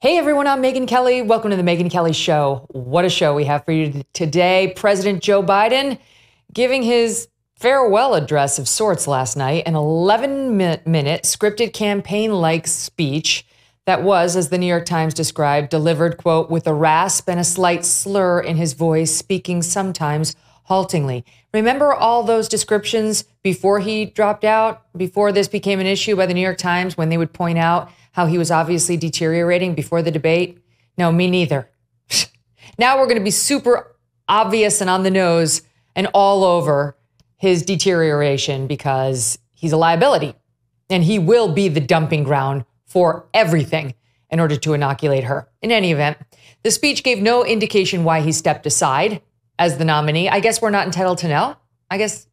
Hey everyone, I'm Megyn Kelly. Welcome to the Megyn Kelly Show. What a show we have for you today. President Joe Biden giving his farewell address of sorts last night, an 11-minute scripted campaign-like speech that was, as the New York Times described, delivered, quote, with a rasp and a slight slur in his voice, speaking sometimes haltingly. Remember all those descriptions before he dropped out, before this became an issue by the New York Times, when they would point out how he was obviously deteriorating before the debate? No, me neither. Now we're going to be super obvious and on the nose and all over his deterioration because he's a liability and he will be the dumping ground for everything in order to inoculate her. In any event, the speech gave no indication why he stepped aside as the nominee. I guess we're not entitled to know. I guess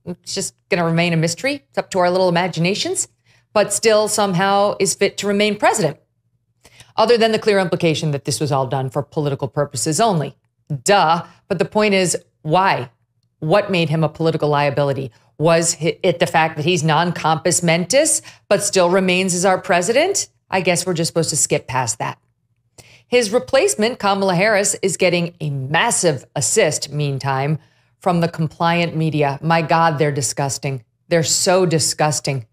it's just going to remain a mystery. It's up to our little imaginations, but still somehow is fit to remain president. Other than the clear implication that this was all done for political purposes only. Duh. But the point is, why? What made him a political liability? Was it the fact that he's non-compos mentis, but still remains as our president? I guess we're just supposed to skip past that. His replacement, Kamala Harris, is getting a massive assist, meantime, from the compliant media. My God, they're disgusting. They're so disgusting.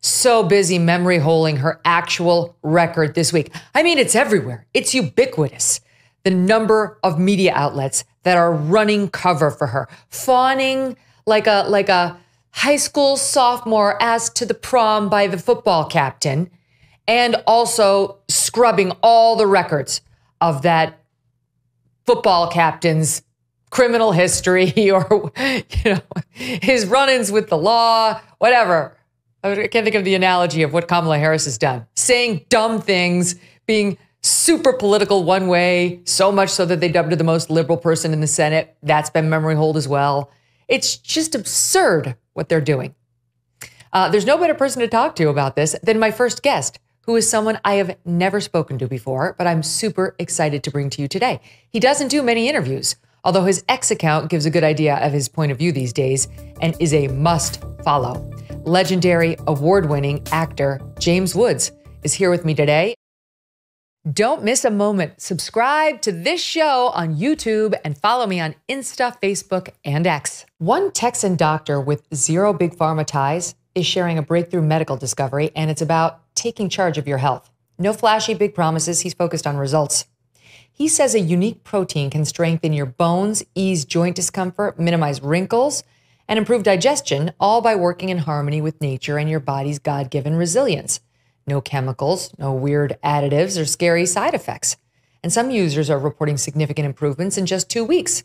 So busy memory holing her actual record this week. I mean, it's everywhere. It's ubiquitous. The number of media outlets that are running cover for her, fawning like a high school sophomore asked to the prom by the football captain, and also scrubbing all the records of that football captain's criminal history or, his run-ins with the law, whatever. I can't think of the analogy of what Kamala Harris has done. Saying dumb things, being super political one way, so much so that they dubbed her the most liberal person in the Senate. That's been memory hold as well. It's just absurd what they're doing. There's no better person to talk to about this than my first guest, who is someone I have never spoken to before, but I'm super excited to bring to you today. He doesn't do many interviews, although his X account gives a good idea of his point of view these days and is a must follow. Legendary award-winning actor James Woods is here with me today. Don't miss a moment. Subscribe to this show on YouTube and follow me on Insta, Facebook, and X. One Texan doctor with zero big pharma ties is sharing a breakthrough medical discovery, and it's about taking charge of your health. No flashy big promises. He's focused on results. He says a unique protein can strengthen your bones, ease joint discomfort, minimize wrinkles, and improve digestion, all by working in harmony with nature and your body's God-given resilience. No chemicals, no weird additives or scary side effects. And some users are reporting significant improvements in just 2 weeks.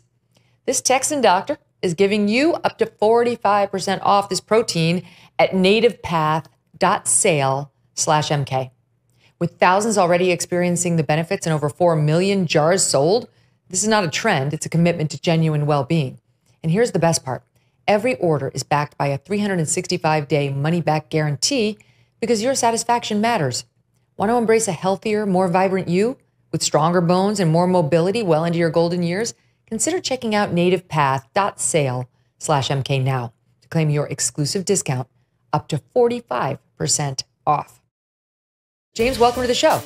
This Texan doctor is giving you up to 45% off this protein at nativepath.sale/MK. With thousands already experiencing the benefits and over 4 million jars sold, this is not a trend, it's a commitment to genuine well-being. And here's the best part. Every order is backed by a 365-day money-back guarantee because your satisfaction matters. Want to embrace a healthier, more vibrant you with stronger bones and more mobility well into your golden years? Consider checking out nativepath.sale/MK now to claim your exclusive discount up to 45% off. James, welcome to the show.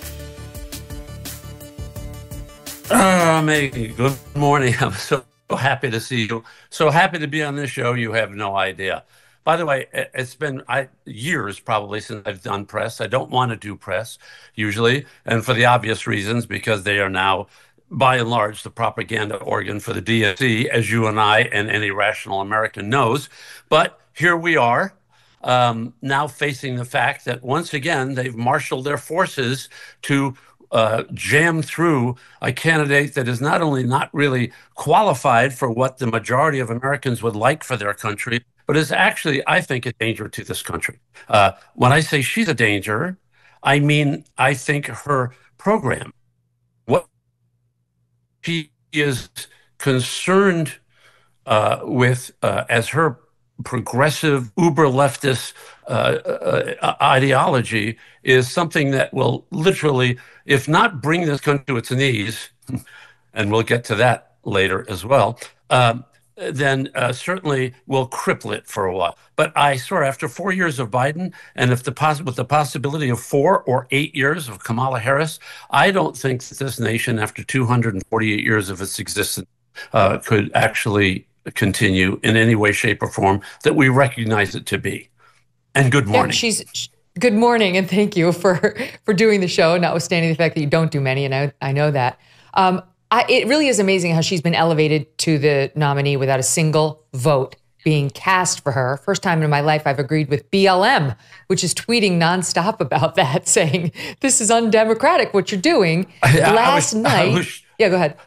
Maggie, good morning. I'm so happy to see you. So happy to be on this show. You have no idea. By the way, it's been years probably since I've done press. I don't want to do press usually, and for the obvious reasons, because they are now, by and large, the propaganda organ for the DNC, as you and I and any rational American knows. But here we are, now facing the fact that once again, they've marshaled their forces to jam through a candidate that is not only not really qualified for what the majority of Americans would like for their country, but is actually, I think, a danger to this country. When I say she's a danger, I mean, I think her program, what she is concerned with as her progressive, uber-leftist ideology is something that will literally, if not bring this country to its knees, and we'll get to that later as well, then certainly will cripple it for a while. But I swear, after 4 years of Biden, and if with the possibility of 4 or 8 years of Kamala Harris, I don't think that this nation, after 248 years of its existence, could actually continue in any way, shape, or form that we recognize it to be. And good morning. Yeah, good morning, and thank you for doing the show, notwithstanding the fact that you don't do many, and I know that. It really is amazing how she's been elevated to the nominee without a single vote being cast for her. First time in my life I've agreed with BLM, which is tweeting nonstop about that, saying, this is undemocratic, what you're doing. Last night. Yeah, go ahead.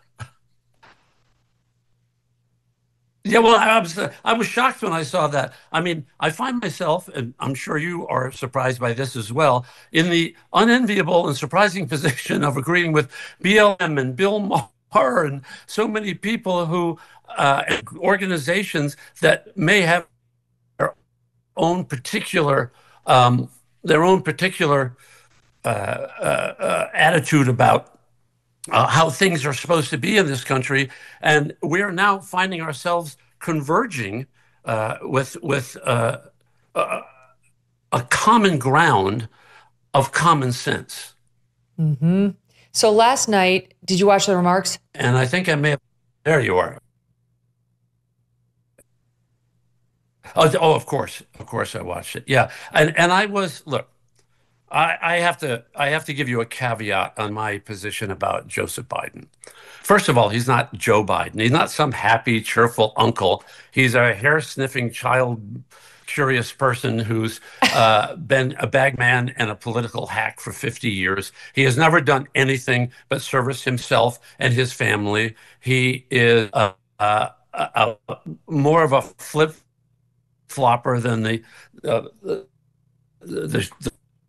Yeah, well, I was shocked when I saw that. I mean, I find myself, and I'm sure you are surprised by this as well, in the unenviable and surprising position of agreeing with BLM and Bill Maher and so many people who, organizations that may have their own particular attitude about how things are supposed to be in this country, and we are now finding ourselves converging with a common ground of common sense. Mm-hmm. So last night, did you watch the remarks? And I think I may have. There you are. Oh, of course I watched it. Yeah, and I was look. I have to give you a caveat on my position about Joseph Biden. First of all, he's not Joe Biden. He's not some happy, cheerful uncle. He's a hair-sniffing, child-curious person who's been a bagman and a political hack for 50 years. He has never done anything but service himself and his family. He is more of a flip-flopper than the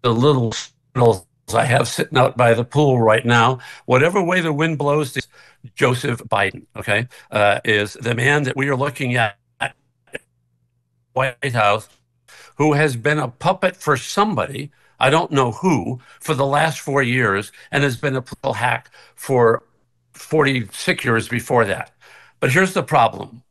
little squirrels I have sitting out by the pool right now. Whatever way the wind blows, Joseph Biden, okay, is the man that we are looking at White House, who has been a puppet for somebody, I don't know who, for the last 4 years, and has been a political hack for 46 years before that. But here's the problem.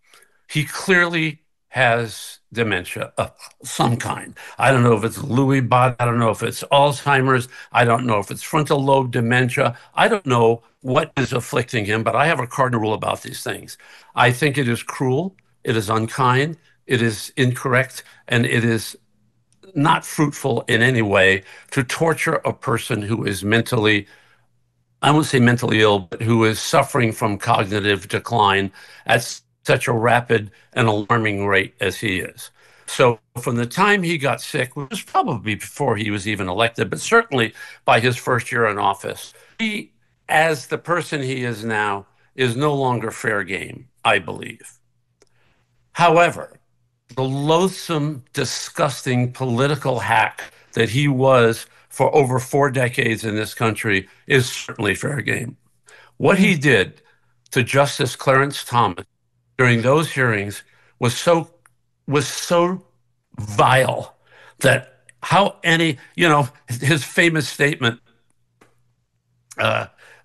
He clearly has dementia of some kind. I don't know if it's Lewy body. I don't know if it's Alzheimer's. I don't know if it's frontal lobe dementia. I don't know what is afflicting him, but I have a cardinal rule about these things. I think it is cruel. It is unkind. It is incorrect. And it is not fruitful in any way to torture a person who is mentally, I won't say mentally ill, but who is suffering from cognitive decline at such a rapid and alarming rate as he is. So from the time he got sick, which was probably before he was even elected, but certainly by his first year in office, he, as the person he is now, is no longer fair game, I believe. However, the loathsome, disgusting political hack that he was for over 4 decades in this country is certainly fair game. What he did to Justice Clarence Thomas during those hearings was so vile that his famous statement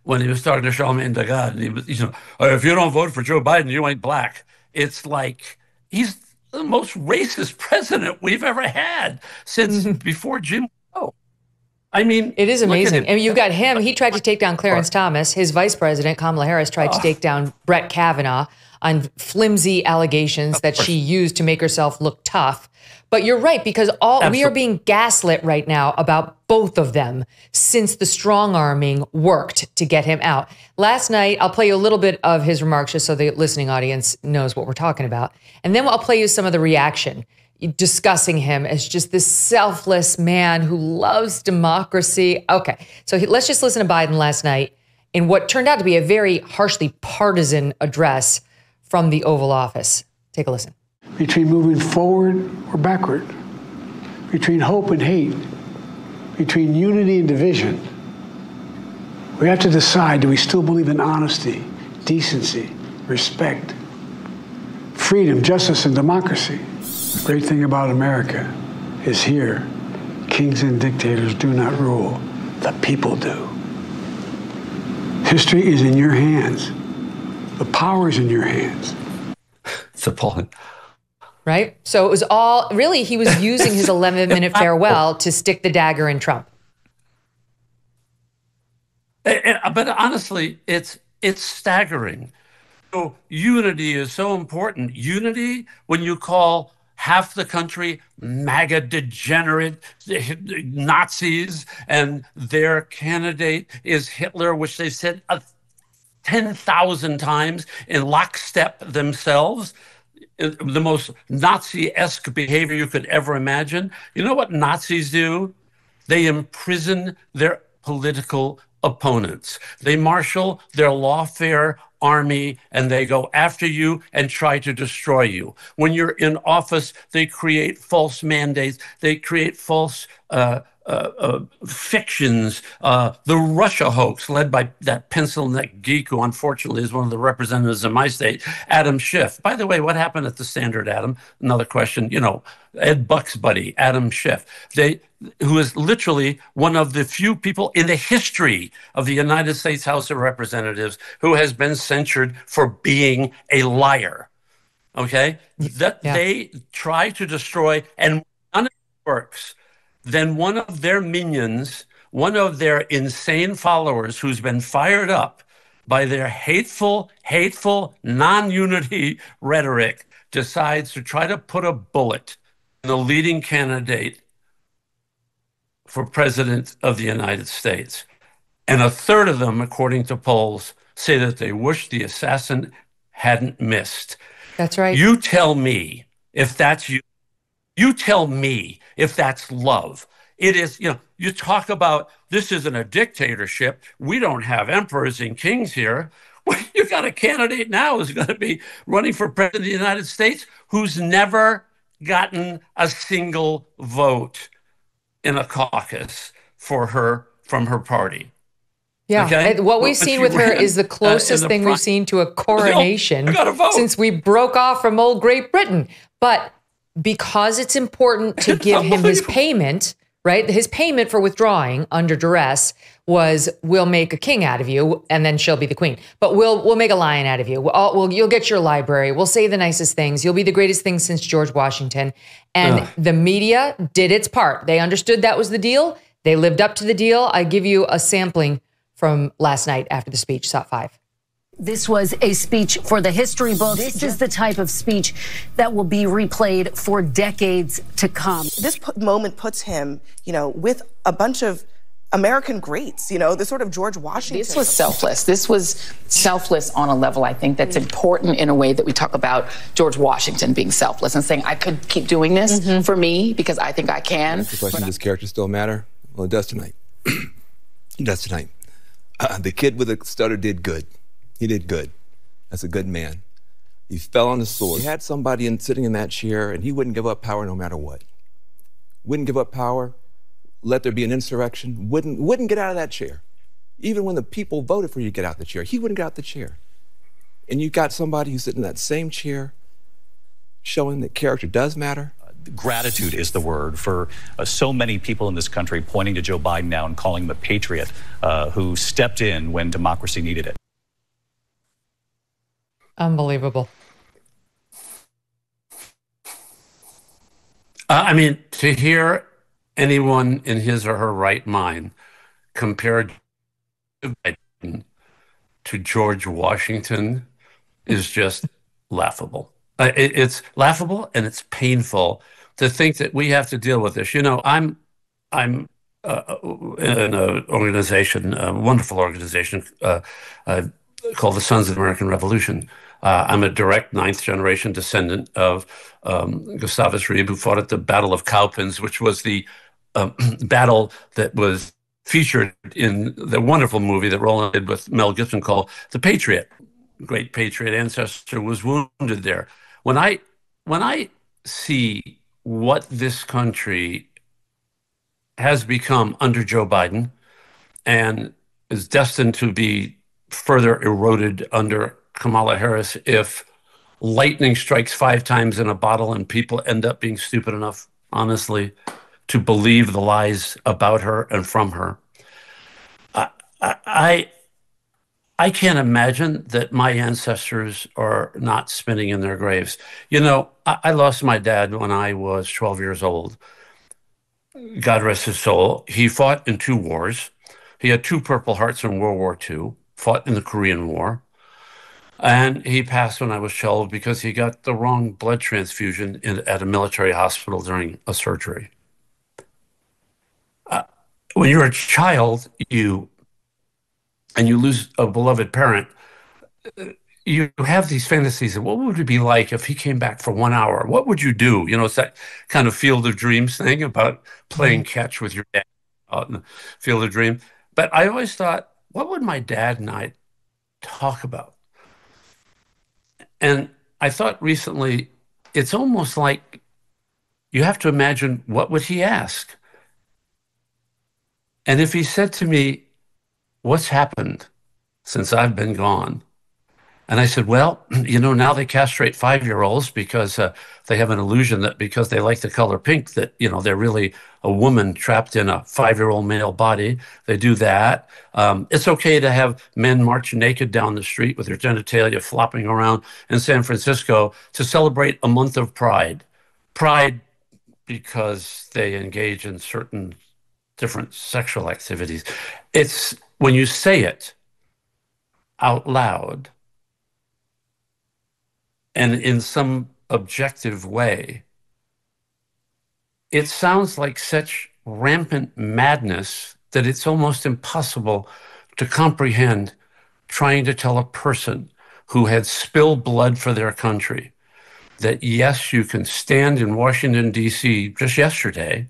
when he was talking to Charlemagne de God, and he was, if you don't vote for Joe Biden, you ain't black. It's like he's the most racist president we've ever had since before Jim. I mean, it is amazing. And you've got him. He tried to take down Clarence Thomas. His vice president, Kamala Harris, tried to take down Brett Kavanaugh on flimsy allegations that she used to make herself look tough. But you're right, because we are being gaslit right now about both of them since the strong-arming worked to get him out. Last night, I'll play you a little bit of his remarks just so the listening audience knows what we're talking about. And then I'll play you some of the reaction, discussing him as just this selfless man who loves democracy. Okay, so let's just listen to Biden last night in what turned out to be a very harshly partisan address from the Oval Office. Take a listen. Between moving forward or backward, between hope and hate, between unity and division, we have to decide, do we still believe in honesty, decency, respect, freedom, justice, and democracy? The great thing about America is here, kings and dictators do not rule, the people do. History is in your hands. The power is in your hands. appalling. Right? So it was all, really, he was using his 11-minute farewell to stick the dagger in Trump. But honestly, it's staggering. So unity is so important. Unity, when you call half the country MAGA degenerate Nazis, and their candidate is Hitler, which they said 10,000 times in lockstep themselves, the most Nazi-esque behavior you could ever imagine. You know what Nazis do? They imprison their political opponents. They marshal their lawfare army and they go after you and try to destroy you. When you're in office, they create false mandates. They create false fictions. The Russia hoax, led by that pencil neck geek who unfortunately is one of the representatives in my state, Adam Schiff. By the way, what happened at the Standard, Adam? Another question. You know, Ed Buck's buddy, Adam Schiff, who is literally one of the few people in the history of the United States House of Representatives who has been censured for being a liar. Okay? They try to destroy, and none of it works. Then one of their minions, one of their insane followers who's been fired up by their hateful, non-unity rhetoric, decides to try to put a bullet in the leading candidate for president of the United States. And a third of them, according to polls, say that they wish the assassin hadn't missed. That's right. You tell me if that's you. You tell me if that's love. It is, you know, you talk about this isn't a dictatorship. We don't have emperors and kings here. Well, you got a candidate now who's going to be running for president of the United States who's never gotten a single vote in a caucus from her party. Yeah, okay? What we've seen with her is the closest thing we've seen to a coronation since we broke off from old Great Britain. But because it's important to give him his payment, right? His payment for withdrawing under duress was, we'll make a king out of you, and then she'll be the queen. But we'll make a lion out of you. You'll get your library. We'll say the nicest things. You'll be the greatest thing since George Washington. And the media did its part. They understood that was the deal. They lived up to the deal. I give you a sampling from last night after the speech, SOT 5. This was a speech for the history books. This is the type of speech that will be replayed for decades to come. This moment puts him, you know, with a bunch of American greats, you know, the sort of George Washington. This was selfless. This was selfless on a level, I think, that's important in a way that we talk about George Washington being selfless and saying, I could keep doing this for me because I think I can. The question, does character still matter? Well, it does tonight. It does tonight. The kid with the stutter did good. He did good. That's a good man. He fell on the sword. He had somebody sitting in that chair, and he wouldn't give up power no matter what. Wouldn't give up power. Let there be an insurrection. Wouldn't get out of that chair. Even when the people voted for you to get out of the chair, he wouldn't get out the chair. And you got somebody who's sitting in that same chair, showing that character does matter. Gratitude is the word for so many people in this country pointing to Joe Biden now and calling him a patriot who stepped in when democracy needed it. Unbelievable. I mean, to hear anyone in his or her right mind compare Joe Biden to George Washington is just laughable. It's laughable and it's painful to think that we have to deal with this. You know, I'm in an organization, a wonderful organization called the Sons of the American Revolution. I'm a direct ninth generation descendant of Gustavus Reeb, who fought at the Battle of Cowpens, which was the battle that was featured in the wonderful movie that Roland did with Mel Gibson called The Patriot. Great patriot ancestor was wounded there. When I see what this country has become under Joe Biden and is destined to be further eroded under Kamala Harris if lightning strikes 5 times in a bottle and people end up being stupid enough, honestly, to believe the lies about her and from her. I can't imagine that my ancestors are not spinning in their graves. You know, I lost my dad when I was 12 years old. God rest his soul. He fought in 2 wars. He had 2 Purple Hearts in World War II, fought in the Korean War. And he passed when I was 12 because he got the wrong blood transfusion at a military hospital during a surgery. When you're a child, you lose a beloved parent, you have these fantasies of what would it be like if he came back for 1 hour? What would you do? You know, it's that kind of Field of Dreams thing about playing catch with your dad out in the Field of Dreams. But I always thought, what would my dad and I talk about? And I thought recently, it's almost like you have to imagine, what would he ask? And if he said to me, what's happened since I've been gone? And I said, well, you know, now they castrate 5-year-olds because they have an illusion that because they like the color pink, that, you know, they're really a woman trapped in a 5-year-old male body. They do that. It's okay to have men march naked down the street with their genitalia flopping around in San Francisco to celebrate a month of pride. Pride because they engage in certain different sexual activities. It's when you say it out loud, and in some objective way, it sounds like such rampant madness that it's almost impossible to comprehend trying to tell a person who had spilled blood for their country that, yes, you can stand in Washington, D.C. just yesterday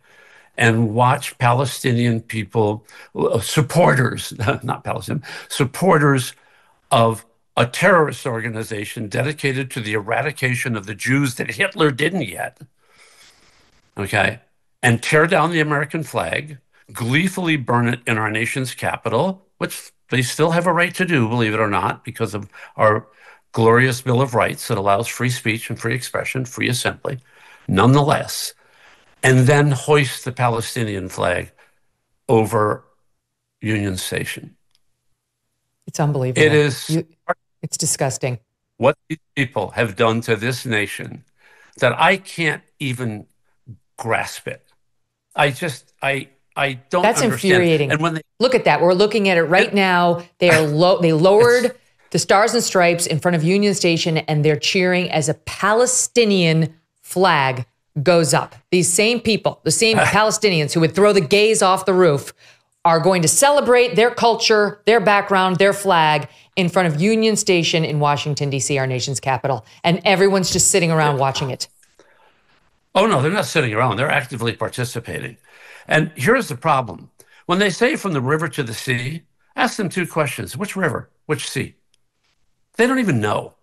and watch Palestinian people, supporters, not Palestinian, supporters of a terrorist organization dedicated to the eradication of the Jews that Hitler didn't yet, okay, and tear down the American flag, gleefully burn it in our nation's capital, which they still have a right to do, believe it or not, because of our glorious Bill of Rights that allows free speech and free expression, free assembly, nonetheless, and then hoist the Palestinian flag over Union Station. It's unbelievable. It is... It's disgusting. What these people have done to this nation, that I can't even grasp it. I don't That's understand. infuriating. And when they look at that, we're looking at it right now. They are they lowered the Stars and Stripes in front of Union Station, and they're cheering as a Palestinian flag goes up. These same people, the same Palestinians who would throw the gays off the roof, are going to celebrate their culture, their background, their flag in front of Union Station in Washington, D.C., our nation's capital. And everyone's just sitting around watching it. Oh, no, they're not sitting around. They're actively participating. And here's the problem. When they say from the river to the sea, ask them 2 questions. Which river? Which sea? They don't even know.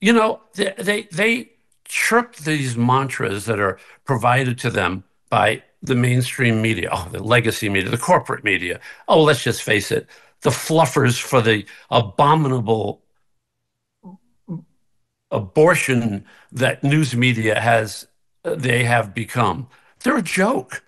You know, they chirp these mantras that are provided to them by the mainstream media, the legacy media, the corporate media. Oh, let's just face it, the fluffers for the abominable abortion that news media they have become. They're a joke.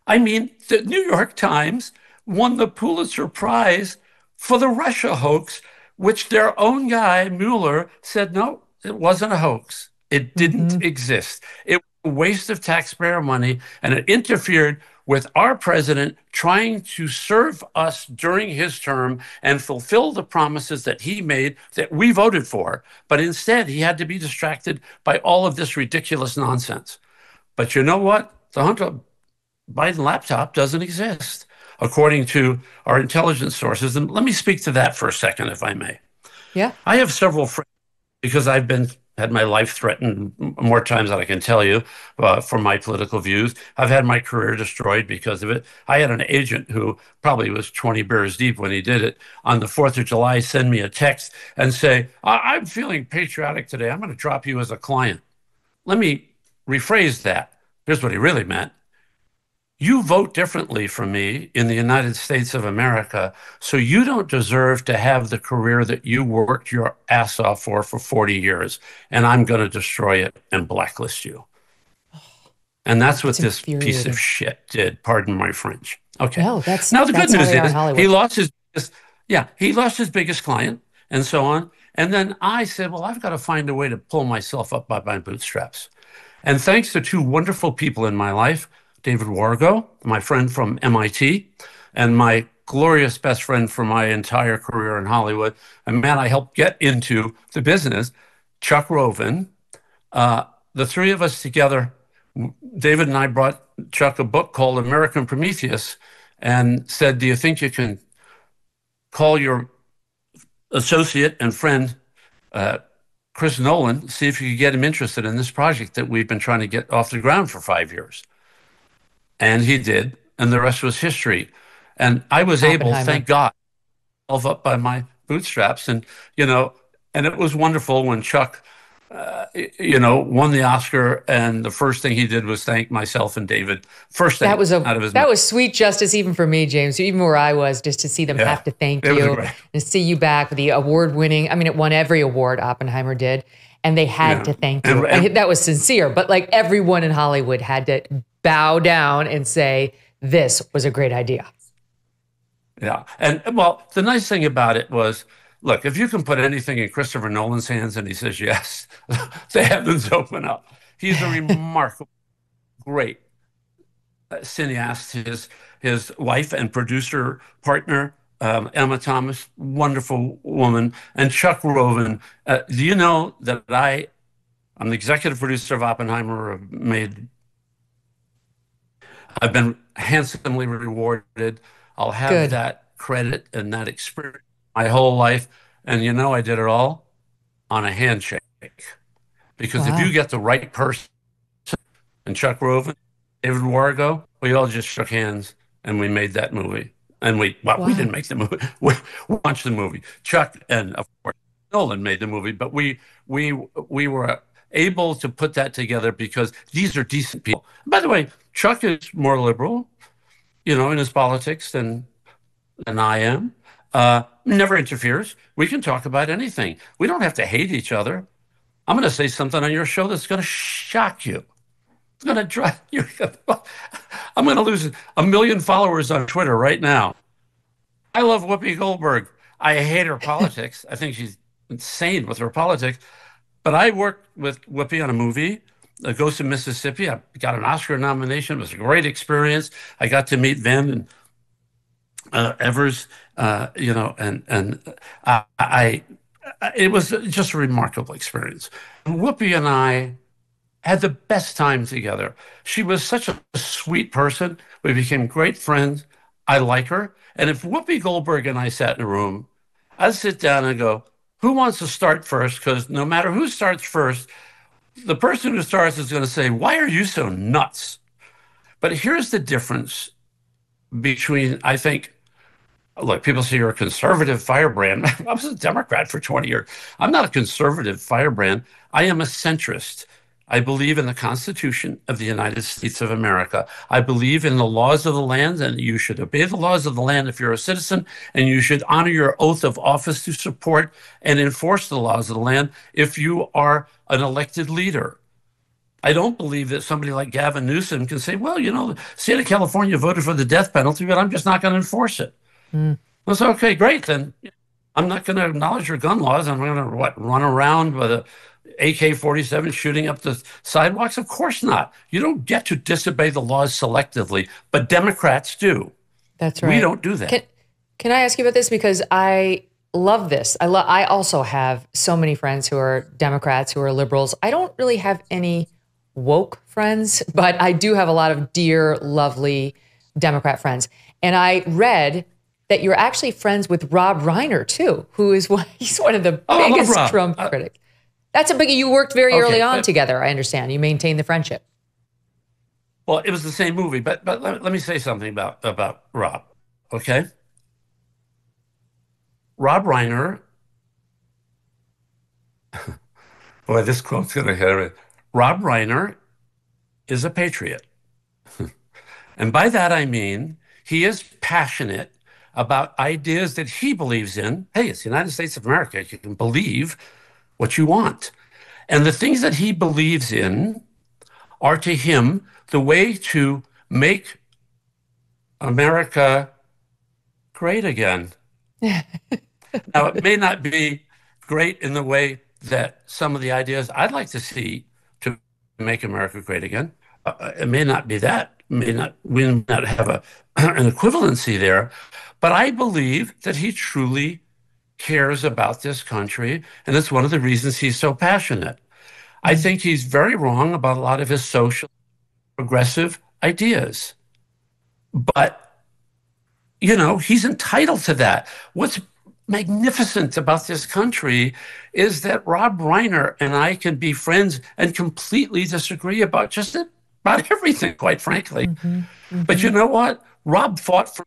I mean, the New York Times won the Pulitzer Prize for the Russia hoax, which their own guy, Mueller, said, no, it wasn't a hoax. It didn't exist. It was a waste of taxpayer money, and it interfered with our president trying to serve us during his term and fulfill the promises that he made that we voted for. But instead, he had to be distracted by all of this ridiculous nonsense. But you know what? The Hunter Biden laptop doesn't exist, according to our intelligence sources. And let me speak to that for a second, if I may. Yeah. I have several friends, because I've had my life threatened more times than I can tell you for my political views. I've had my career destroyed because of it. I had an agent who probably was 20 beers deep when he did it. On the 4th of July, send me a text and say, I'm feeling patriotic today. I'm going to drop you as a client. Let me rephrase that. Here's what he really meant. You vote differently from me in the United States of America, so you don't deserve to have the career that you worked your ass off for 40 years, and I'm going to destroy it and blacklist you. And that's what this piece of shit did. Pardon my French. Okay. No, now the good news is Yeah, he lost his biggest client and so on. And then I said, well, I've got to find a way to pull myself up by my bootstraps. And thanks to two wonderful people in my life, David Wargo, my friend from MIT, and my glorious best friend for my entire career in Hollywood, a man I helped get into the business, Chuck Roven. The three of us together, David and I brought Chuck a book called American Prometheus and said, do you think you can call your associate and friend, Chris Nolan, see if you could get him interested in this project that we've been trying to get off the ground for 5 years. And he did, and the rest was history. And I was able, thank God, myself up by my bootstraps. And, and it was wonderful when Chuck, won the Oscar, and the first thing he did was thank myself and David. First thing out of his mouth. That was sweet justice even for me, James, even where I was, just to see them have to thank you and see you back with the award-winning. I mean, it won every award, Oppenheimer did, and they had to thank you. And that was sincere, but like everyone in Hollywood had to bow down and say, this was a great idea. Yeah. And well, the nice thing about it was, look, if you can put anything in Christopher Nolan's hands and he says yes, the heavens open up. He's a remarkable, great cineast. His wife and producer partner, Emma Thomas, wonderful woman, and Chuck Roven. Do you know that I'm the executive producer of Oppenheimer, I've been handsomely rewarded. I'll have that credit and that experience my whole life. And I did it all on a handshake. Because if you get the right person, and Chuck Roven, David Wargo, we all just shook hands and we made that movie. And we didn't make the movie. We watched the movie. Chuck and, of course, Nolan made the movie. But we were able to put that together because these are decent people. By the way, Chuck is more liberal, in his politics than I am. Never interferes. We can talk about anything. We don't have to hate each other. I'm going to say something on your show that's going to shock you. It's going to drive you. I'm going to lose 1 million followers on Twitter right now. I love Whoopi Goldberg. I hate her politics. I think she's insane with her politics. But I worked with Whoopi on a movie, Ghost of Mississippi. I got an Oscar nomination. It was a great experience. I got to meet Van and Evers, it was just a remarkable experience. Whoopi and I had the best time together. She was such a sweet person. We became great friends. I like her. And if Whoopi Goldberg and I sat in a room, I'd sit down and go, who wants to start first? Because no matter who starts first, the person who starts is going to say, why are you so nuts? But here's the difference between, I think, look, people say you're a conservative firebrand. I was a Democrat for 20 years. I'm not a conservative firebrand. I am a centrist. I believe in the Constitution of the United States of America. I believe in the laws of the land, and you should obey the laws of the land if you're a citizen, and you should honor your oath of office to support and enforce the laws of the land if you are an elected leader. I don't believe that somebody like Gavin Newsom can say, well, the state of California voted for the death penalty, but I'm just not going to enforce it. Well, so, okay, great. Then I'm not going to acknowledge your gun laws. I'm going to run around with a AK-47 shooting up the sidewalks? Of course not. You don't get to disobey the laws selectively, but Democrats do. That's right. We don't do that. Can I ask you about this? Because I love this. I also have so many friends who are Democrats, who are liberals. I don't really have any woke friends, but I do have a lot of dear, lovely Democrat friends. And I read that you're actually friends with Rob Reiner too, he's one of the biggest Trump critics. That's a big. You worked very early on together. I understand. You maintained the friendship. Well, it was the same movie, but let me say something about Rob. Okay, Rob Reiner. Boy, this quote's gonna hit it. Rob Reiner is a patriot, and by that I mean he is passionate about ideas that he believes in. Hey, it's the United States of America. You can believe what you want. And the things that he believes in are to him the way to make America great again. Now, it may not be great in the way that some of the ideas I'd like to see to make America great again. It may not be that, we may not have an equivalency there, but I believe that he truly cares about this country, and it's one of the reasons he's so passionate. I think he's very wrong about a lot of his social progressive ideas, but he's entitled to that. What's magnificent about this country is that Rob Reiner and I can be friends and completely disagree about just about everything, quite frankly. But you know what? Rob fought for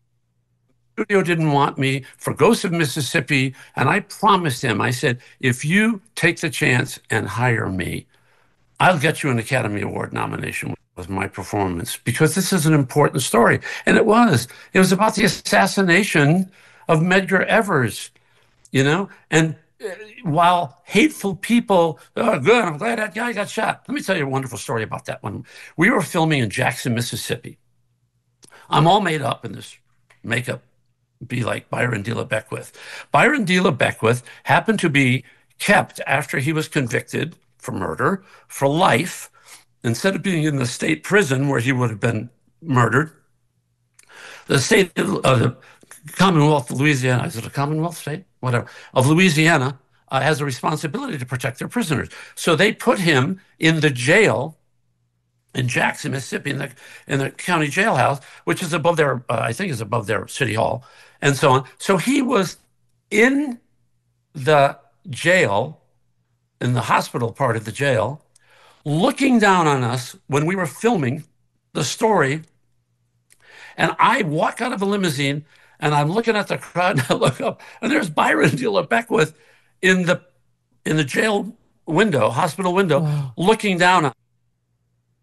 the studio, didn't want me, for Ghosts of Mississippi, and I promised him, I said, if you take the chance and hire me, I'll get you an Academy Award nomination with my performance, because this is an important story. And it was. It was about the assassination of Medgar Evers, And while hateful people, oh, good, I'm glad that guy got shot. Let me tell you a wonderful story about that one. We were filming in Jackson, Mississippi. I'm all made up in this makeup, be like Byron De La Beckwith. Byron De La Beckwith happened to be kept after he was convicted for murder for life. Instead of being in the state prison where he would have been murdered, the state of the Commonwealth of Louisiana, is it a Commonwealth state? Whatever, of Louisiana has a responsibility to protect their prisoners. So they put him in the jail in Jackson, Mississippi, in the county jailhouse, which is above their, I think is above their city hall, and so on. So he was in the jail, in the hospital part of the jail, looking down on us when we were filming the story. And I walk out of a limousine and I'm looking at the crowd and I look up and there's Byron De La Beckwith in the jail window, hospital window, wow, looking down on.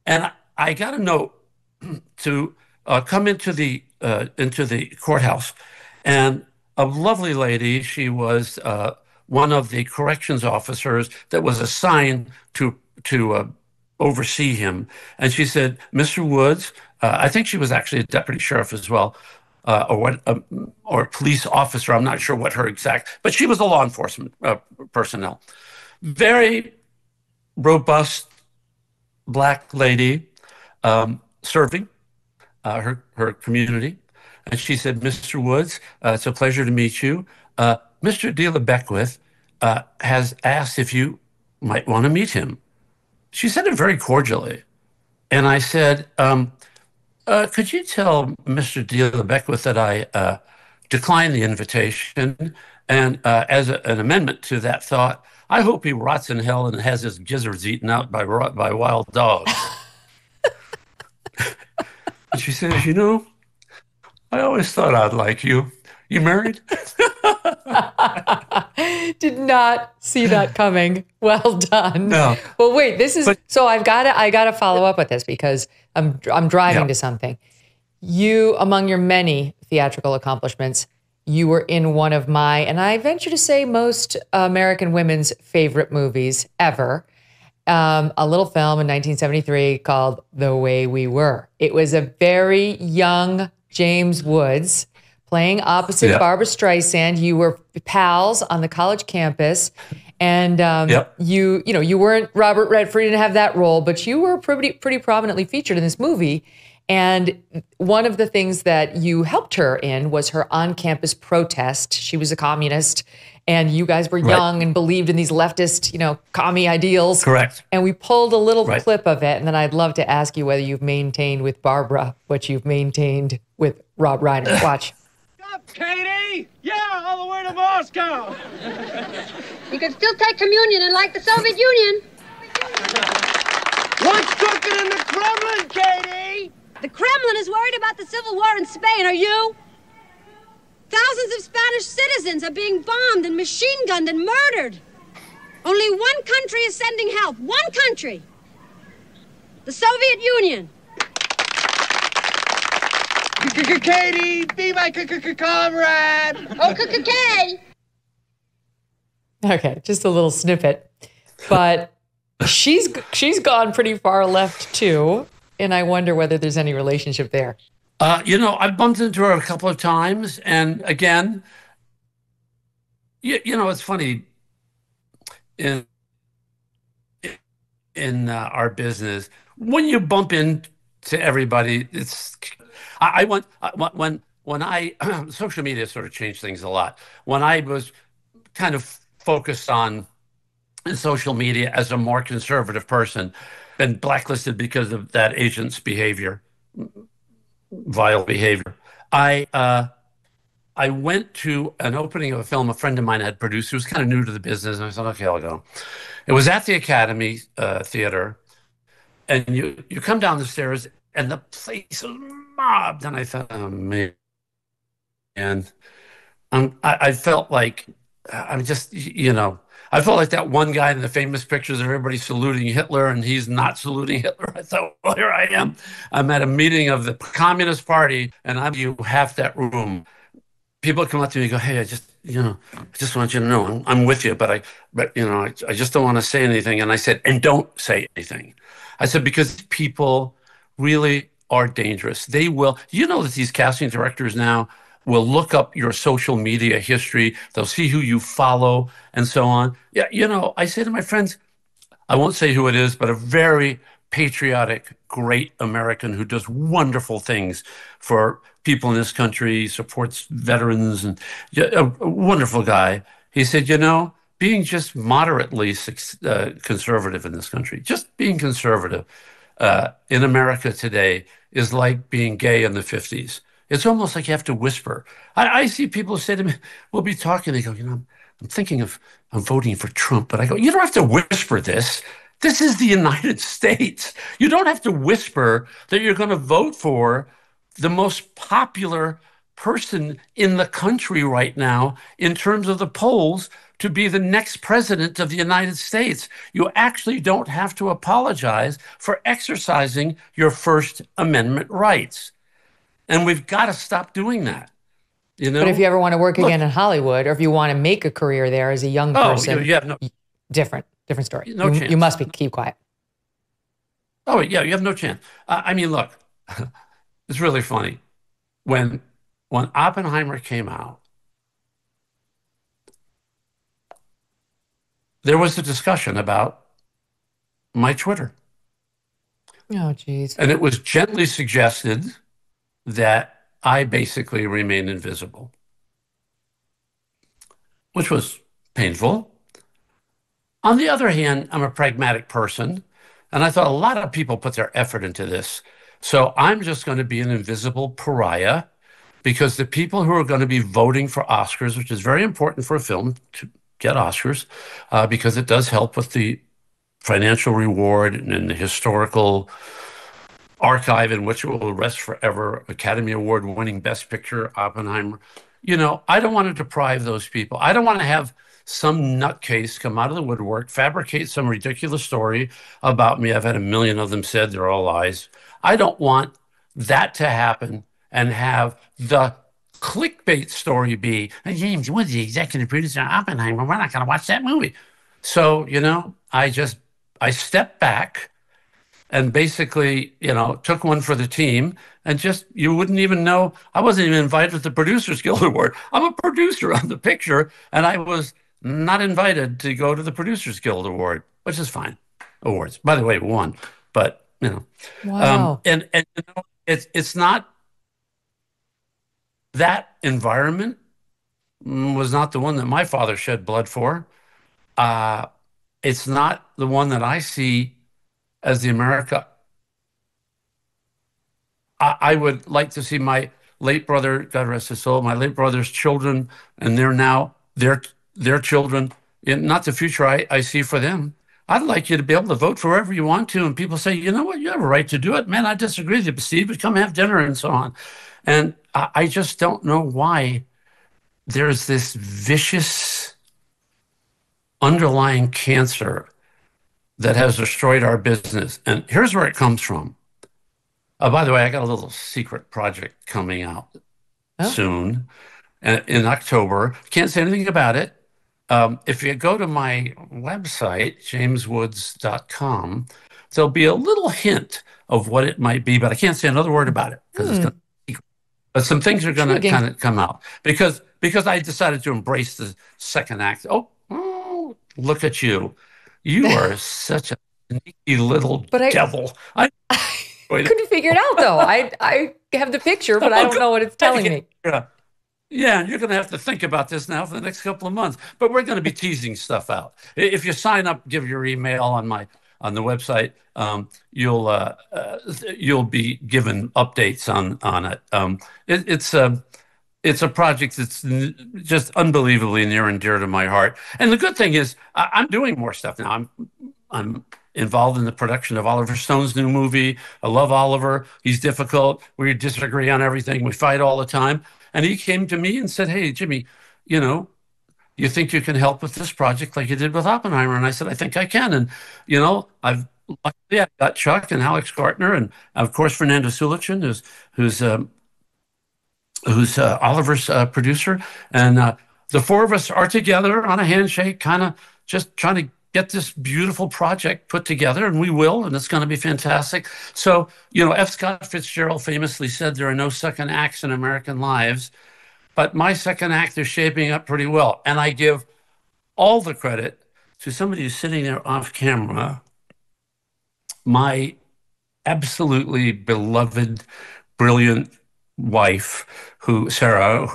And I got a note to come into the courthouse, and a lovely lady, she was one of the corrections officers that was assigned to oversee him. And she said, Mr. Woods, I think she was actually a deputy sheriff as well, or a police officer. I'm not sure what her exact, but she was a law enforcement personnel. Very robust Black lady, serving her community. And she said, Mr. Woods, it's a pleasure to meet you. Mr. De La Beckwith has asked if you might want to meet him. She said it very cordially. And I said, could you tell Mr. De La Beckwith that I declined the invitation? And as an amendment to that thought, I hope he rots in hell and has his gizzards eaten out by wild dogs. And she says, I always thought I'd like you. You married? Did not see that coming. Well done. No. Well, wait, so I gotta follow up with this because I'm driving to something. You, among your many theatrical accomplishments, you were in one of my, and I venture to say most American women's favorite movies ever, a little film in 1973 called The Way We Were. It was a very young James Woods playing opposite Barbra Streisand. You were pals on the college campus, and you weren't Robert Redford, you didn't have that role, but you were pretty prominently featured in this movie. And one of the things that you helped her in was her on-campus protest. She was a communist, and you guys were young and believed in these leftist, commie ideals. Correct. And we pulled a little clip of it, and then I'd love to ask you whether you've maintained with Barbara what you've maintained with Rob Reiner. Watch. Up, Katie! Yeah, all the way to Moscow! You can still take communion and like the Soviet Union. What's cooking in the Kremlin, Katie? The Kremlin is worried about the civil war in Spain, are you? Thousands of Spanish citizens are being bombed and machine gunned and murdered. Only one country is sending help. One country. The Soviet Union. Katie, be my comrade. Oh, Kay. Okay, just a little snippet. But she's gone pretty far left too, and I wonder whether there's any relationship there. I've bumped into her a couple of times, and again, It's funny in our business when you bump into everybody. When I social media sort of changed things a lot. When I was kind of focused on social media as a more conservative person, been blacklisted because of that agent's behavior, vile behavior. I went to an opening of a film a friend of mine had produced who was kind of new to the business, and I thought, okay, I'll go. It was at the Academy Theater, and you come down the stairs, and the place was mobbed, and I thought, oh, man. And I felt like I'm just, I felt like that one guy in the famous pictures of everybody saluting Hitler, and he's not saluting Hitler. I thought, well, here I am. I'm at a meeting of the Communist Party, and I'm you half that room. People come up to me and go, hey, I just want you to know I'm with you, but I just don't want to say anything. And I said, and don't say anything. I said, because people really are dangerous. They will, that these casting directors now will look up your social media history. They'll see who you follow and so on. Yeah, I say to my friends, I won't say who it is, but a very patriotic, great American who does wonderful things for people in this country, supports veterans, and a wonderful guy. He said, being just moderately conservative in this country, just being conservative in America today is like being gay in the 50s. It's almost like you have to whisper. I see people say to me, we'll be talking, they go, I'm thinking I'm voting for Trump, but I go, you don't have to whisper this. This is the United States. You don't have to whisper that you're going to vote for the most popular person in the country right now in terms of the polls to be the next president of the United States. You actually don't have to apologize for exercising your First Amendment rights. And we've got to stop doing that. But if you ever want to work again in Hollywood, or if you want to make a career there as a young person, different story. No chance. You must keep quiet. Oh, yeah, you have no chance. Look, it's really funny. When Oppenheimer came out, there was a discussion about my Twitter. Oh, geez. And it was gently suggested that I basically remain invisible, which was painful. On the other hand, I'm a pragmatic person, and I thought a lot of people put their effort into this. So I'm just going to be an invisible pariah, because the people who are going to be voting for Oscars, which is very important for a film to get Oscars, because it does help with the financial reward and the historical archive in which it will rest forever, Academy Award winning Best Picture, Oppenheimer. I don't want to deprive those people. I don't want to have some nutcase come out of the woodwork, fabricate some ridiculous story about me. I've had a million of them said, they're all lies. I don't want that to happen and have the clickbait story be, James Woods, the executive producer of Oppenheimer, we're not going to watch that movie. So, I stepped back and basically, took one for the team, and you wouldn't even know. I wasn't even invited to the Producers Guild Award. I'm a producer on the picture, and I was not invited to go to the Producers Guild Award, which is fine. Awards, by the way, won, but Wow. It's not that environment was not the one that my father shed blood for. It's not the one that I see as the America I would like to see. My late brother, God rest his soul, my late brother's children, and they're now their children, not the future I see for them. I'd like you to be able to vote for whoever you want to, and people say, you know what, you have a right to do it. Man, I disagree with you, Steve, but come have dinner and so on. And I just don't know why there's this vicious underlying cancer that has destroyed our business. And here's where it comes from. By the way, I got a little secret project coming out soon in October. Can't say anything about it. If you go to my website, jameswoods.com, there'll be a little hint of what it might be, but I can't say another word about it because it's going to be secret. But some things are going to kind of come out because because I decided to embrace the second act. Oh, look at you. You are such a sneaky little devil. I couldn't figure it out, though. I have the picture, but I don't know what it's telling me. Yeah, and you're going to have to think about this now for the next couple of months. But we're going to be teasing stuff out. If you sign up, give your email on the website, you'll be given updates on it. It's a project that's just unbelievably near and dear to my heart. And the good thing is, I'm doing more stuff now. I'm involved in the production of Oliver Stone's new movie. I love Oliver. He's difficult. We disagree on everything. We fight all the time. And he came to me and said, "Hey, Jimmy, you think you can help with this project like you did with Oppenheimer?" And I said, "I think I can." And, luckily I got Chuck and Alex Gartner and, of course, Fernando Sulichin, who's Oliver's producer. And the four of us are together on a handshake, kind of just trying to get this beautiful project put together, and we will, and it's going to be fantastic. So, F. Scott Fitzgerald famously said there are no second acts in American lives, but my second act is shaping up pretty well. And I give all the credit to somebody who's sitting there off camera, my absolutely beloved, brilliant wife, Sarah,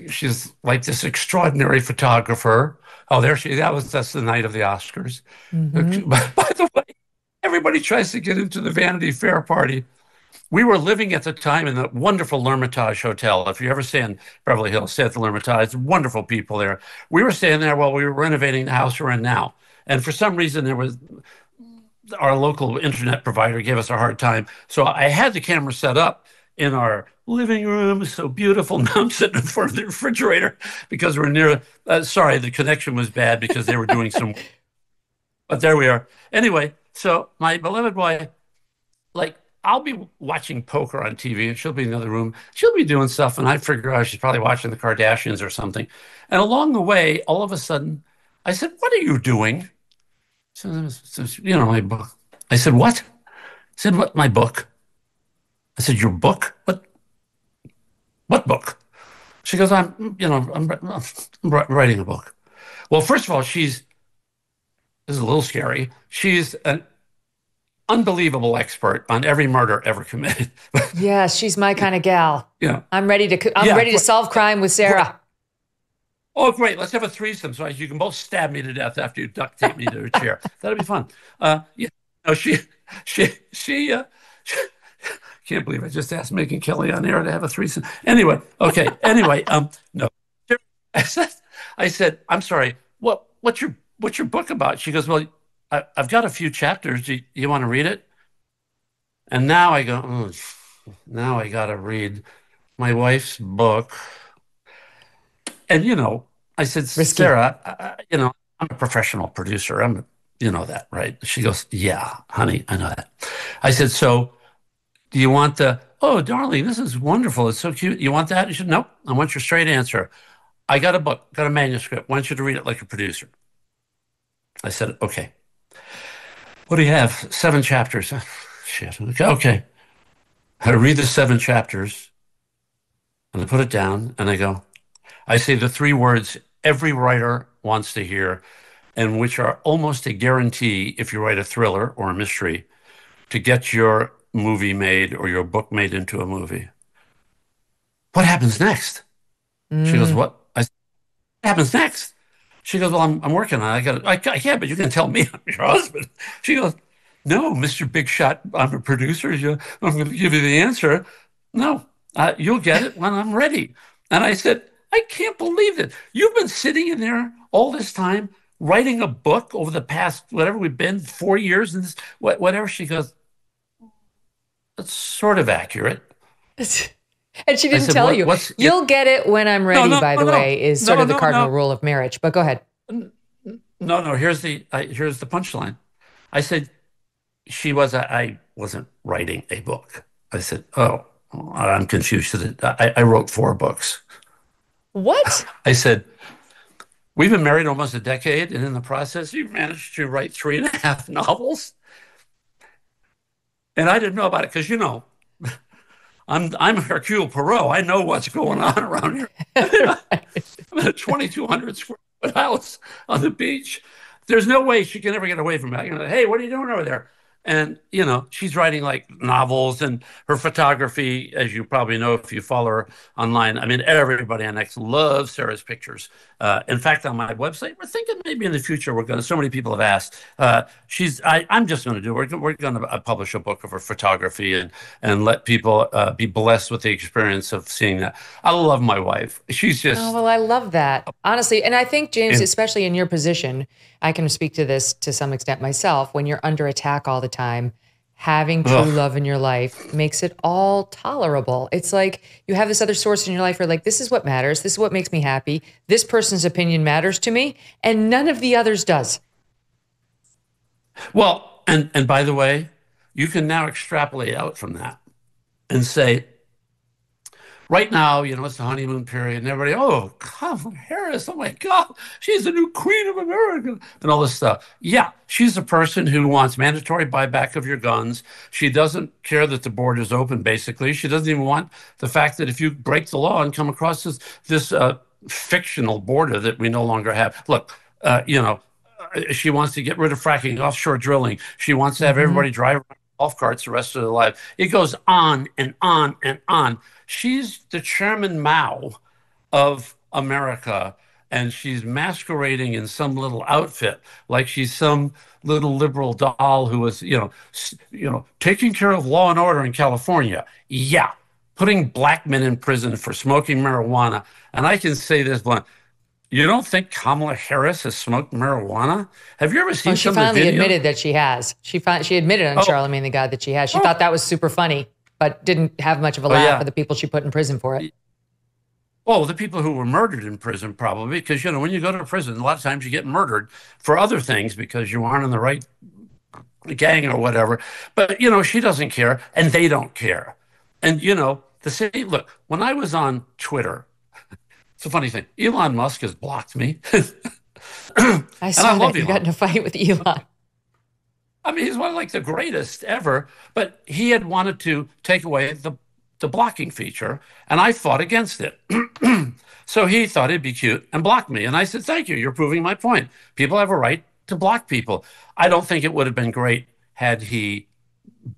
she's like this extraordinary photographer. Oh, that's the night of the Oscars. Mm-hmm. By the way, everybody tries to get into the Vanity Fair party. We were living at the time in the wonderful L'Hermitage Hotel. If you ever stay in Beverly Hills, stay at the L'Hermitage. Wonderful people there. We were staying there while we were renovating the house we're in now. And for some reason, our local internet provider gave us a hard time. So I had the camera set up in our living room, so beautiful. Now I'm sitting in front of the refrigerator because we're near. Sorry, the connection was bad because they were doing some. But there we are. Anyway, so my beloved wife, I'll be watching poker on TV, and she'll be in the other room. She'll be doing stuff, and I figure out she's probably watching the Kardashians or something. And along the way, all of a sudden, I said, "What are you doing?" So, my book. I said, "What?" I said, "What? My book." I said, "Your book? What book?" She goes, I'm writing a book." Well, first of all, this is a little scary. She's an unbelievable expert on every murder ever committed. Yeah, she's my kind of gal. Yeah. I'm ready to solve crime with Sarah. Oh, great. Let's have a threesome so you can both stab me to death after you duct tape me to a chair. That'll be fun. She can't believe I just asked Megyn Kelly on air to have a threesome. Anyway, okay. No. I said, "I'm sorry. What's your book about?" She goes, "Well, I've got a few chapters. Do you want to read it?" And now I go, now I got to read my wife's book. And I said, Risky. "Sarah, I'm a professional producer. You know that, right?" She goes, "Yeah, honey, I know that." I said, "So, do you want oh, darling, this is wonderful. It's so cute. You want that?" She said, "Nope, I want your straight answer. I got a book, got a manuscript. I want you to read it like a producer." I said, "Okay. What do you have? 7 chapters." Shit. Okay. I read the 7 chapters, and I put it down, and I say the 3 words every writer wants to hear, and which are almost a guarantee if you write a thriller or a mystery to get your movie made or your book made into a movie. "What happens next?" She goes, "What?" I said, "What happens next?" She goes, "Well, I'm working on it. I can't, but you can tell me I'm your husband." She goes, "No, Mr. Big Shot, I'm a producer. I'm going to give you the answer. No, you'll get it when I'm ready." And I said, "I can't believe it. You've been sitting in there all this time writing a book over the past, whatever we've been, 4 years, and whatever." She goes, "That's sort of accurate." And she didn't tell you. You'll get it when I'm ready, by the way, is sort of the cardinal rule of marriage. But go ahead. No, here's the punchline. I said, I wasn't writing a book. I said, "Oh, I'm confused. I wrote 4 books." What? I said, "We've been married almost a decade, and in the process, you've managed to write 3.5 novels?" And I didn't know about it because, I'm Hercule Poirot. I know what's going on around here. I'm in a 2,200 square foot house on the beach. There's no way she can ever get away from it. Hey, what are you doing over there? And, she's writing like novels, and her photography, as you probably know if you follow her online. I mean, everybody on X loves Sarah's pictures. In fact, on my website, we're thinking maybe in the future so many people have asked. I'm just going to do, we're going to publish a book of her photography and let people be blessed with the experience of seeing that. I love my wife. She's just. Oh, well, I love that. Honestly. And I think, James, especially in your position, I can speak to this to some extent myself. When you're under attack all the time, having true love in your life makes it all tolerable. It's like you have this other source in your life where like, this is what matters. This is what makes me happy. This person's opinion matters to me, and none of the others does. Well, and by the way, you can now extrapolate out from that and say, right now, it's the honeymoon period, and everybody, oh, Kamala Harris, oh my God, she's the new queen of America, and all this stuff. Yeah, she's a person who wants mandatory buyback of your guns. She doesn't care that the border is open, basically. She doesn't even want the fact that if you break the law and come across this fictional border that we no longer have. Look, she wants to get rid of fracking, offshore drilling. She wants to have everybody drive around golf carts the rest of their life. It goes on and on and on. She's the Chairman Mao of America, and she's masquerading in some little outfit like she's some little liberal doll who was, taking care of law and order in California. Yeah, putting black men in prison for smoking marijuana. And I can say this blunt. You don't think Kamala Harris has smoked marijuana? Have you ever seen some of the videos? She finally admitted that she has. She admitted on Charlemagne the God that she has. She thought that was super funny, but didn't have much of a laugh for the people she put in prison for it. Well, the people who were murdered in prison probably, because, when you go to prison, a lot of times you get murdered for other things because you aren't in the right gang or whatever. But, she doesn't care, and they don't care. And, look, when I was on Twitter, it's a funny thing. Elon Musk has blocked me. I saw that you got in a fight with Elon. I mean, he's one of the greatest ever, but he had wanted to take away the blocking feature, and I fought against it. So he thought it'd be cute and blocked me. And I said, thank you, you're proving my point. People have a right to block people. I don't think it would have been great had he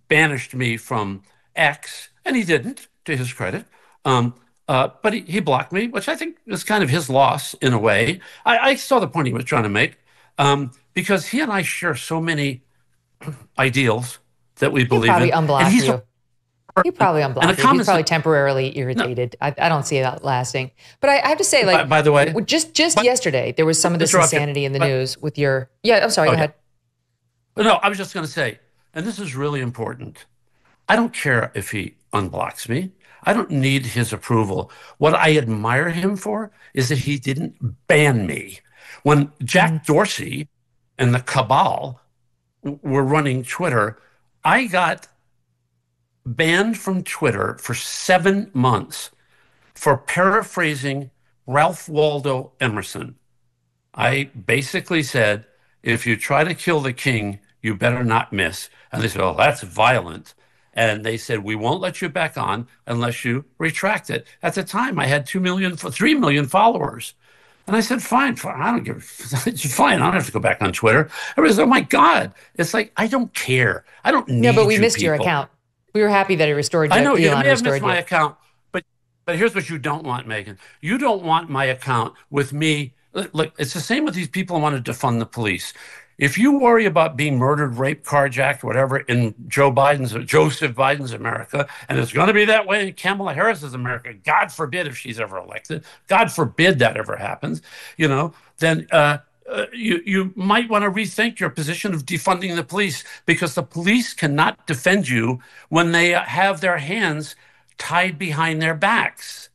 banished me from X, and he didn't, to his credit. But he blocked me, which I think is kind of his loss in a way. I saw the point he was trying to make, because he and I share so many ideals that we believe in. He probably unblocked you. He probably unblocked you. He's probably temporarily irritated. No. I don't see that lasting. But I have to say, by the way, just yesterday, there was some of this insanity in the news with your. Yeah, I'm sorry. Go ahead. But no, I was just going to say, and this is really important. I don't care if he unblocks me. I don't need his approval. What I admire him for is that he didn't ban me. When Jack Dorsey and the cabal were running Twitter, I got banned from Twitter for 7 months for paraphrasing Ralph Waldo Emerson. I basically said, if you try to kill the king, you better not miss. And they said, oh, that's violent. And they said, we won't let you back on unless you retract it. At the time, I had 3 million followers. And I said, fine, I don't give fine. I don't have to go back on Twitter. Everybody said, oh my God. It's like, I don't care. I don't need but we missed your account. We were happy that he restored you. I know, you may have missed my account. But here's what you don't want, Megyn. You don't want my account with me. Look, it's the same with these people who want to defund the police. If you worry about being murdered, raped, carjacked, whatever, in Joseph Biden's America, and it's going to be that way in Kamala Harris's America, God forbid if she's ever elected, God forbid that ever happens, then you might want to rethink your position of defunding the police, because the police cannot defend you when they have their hands tied behind their backs.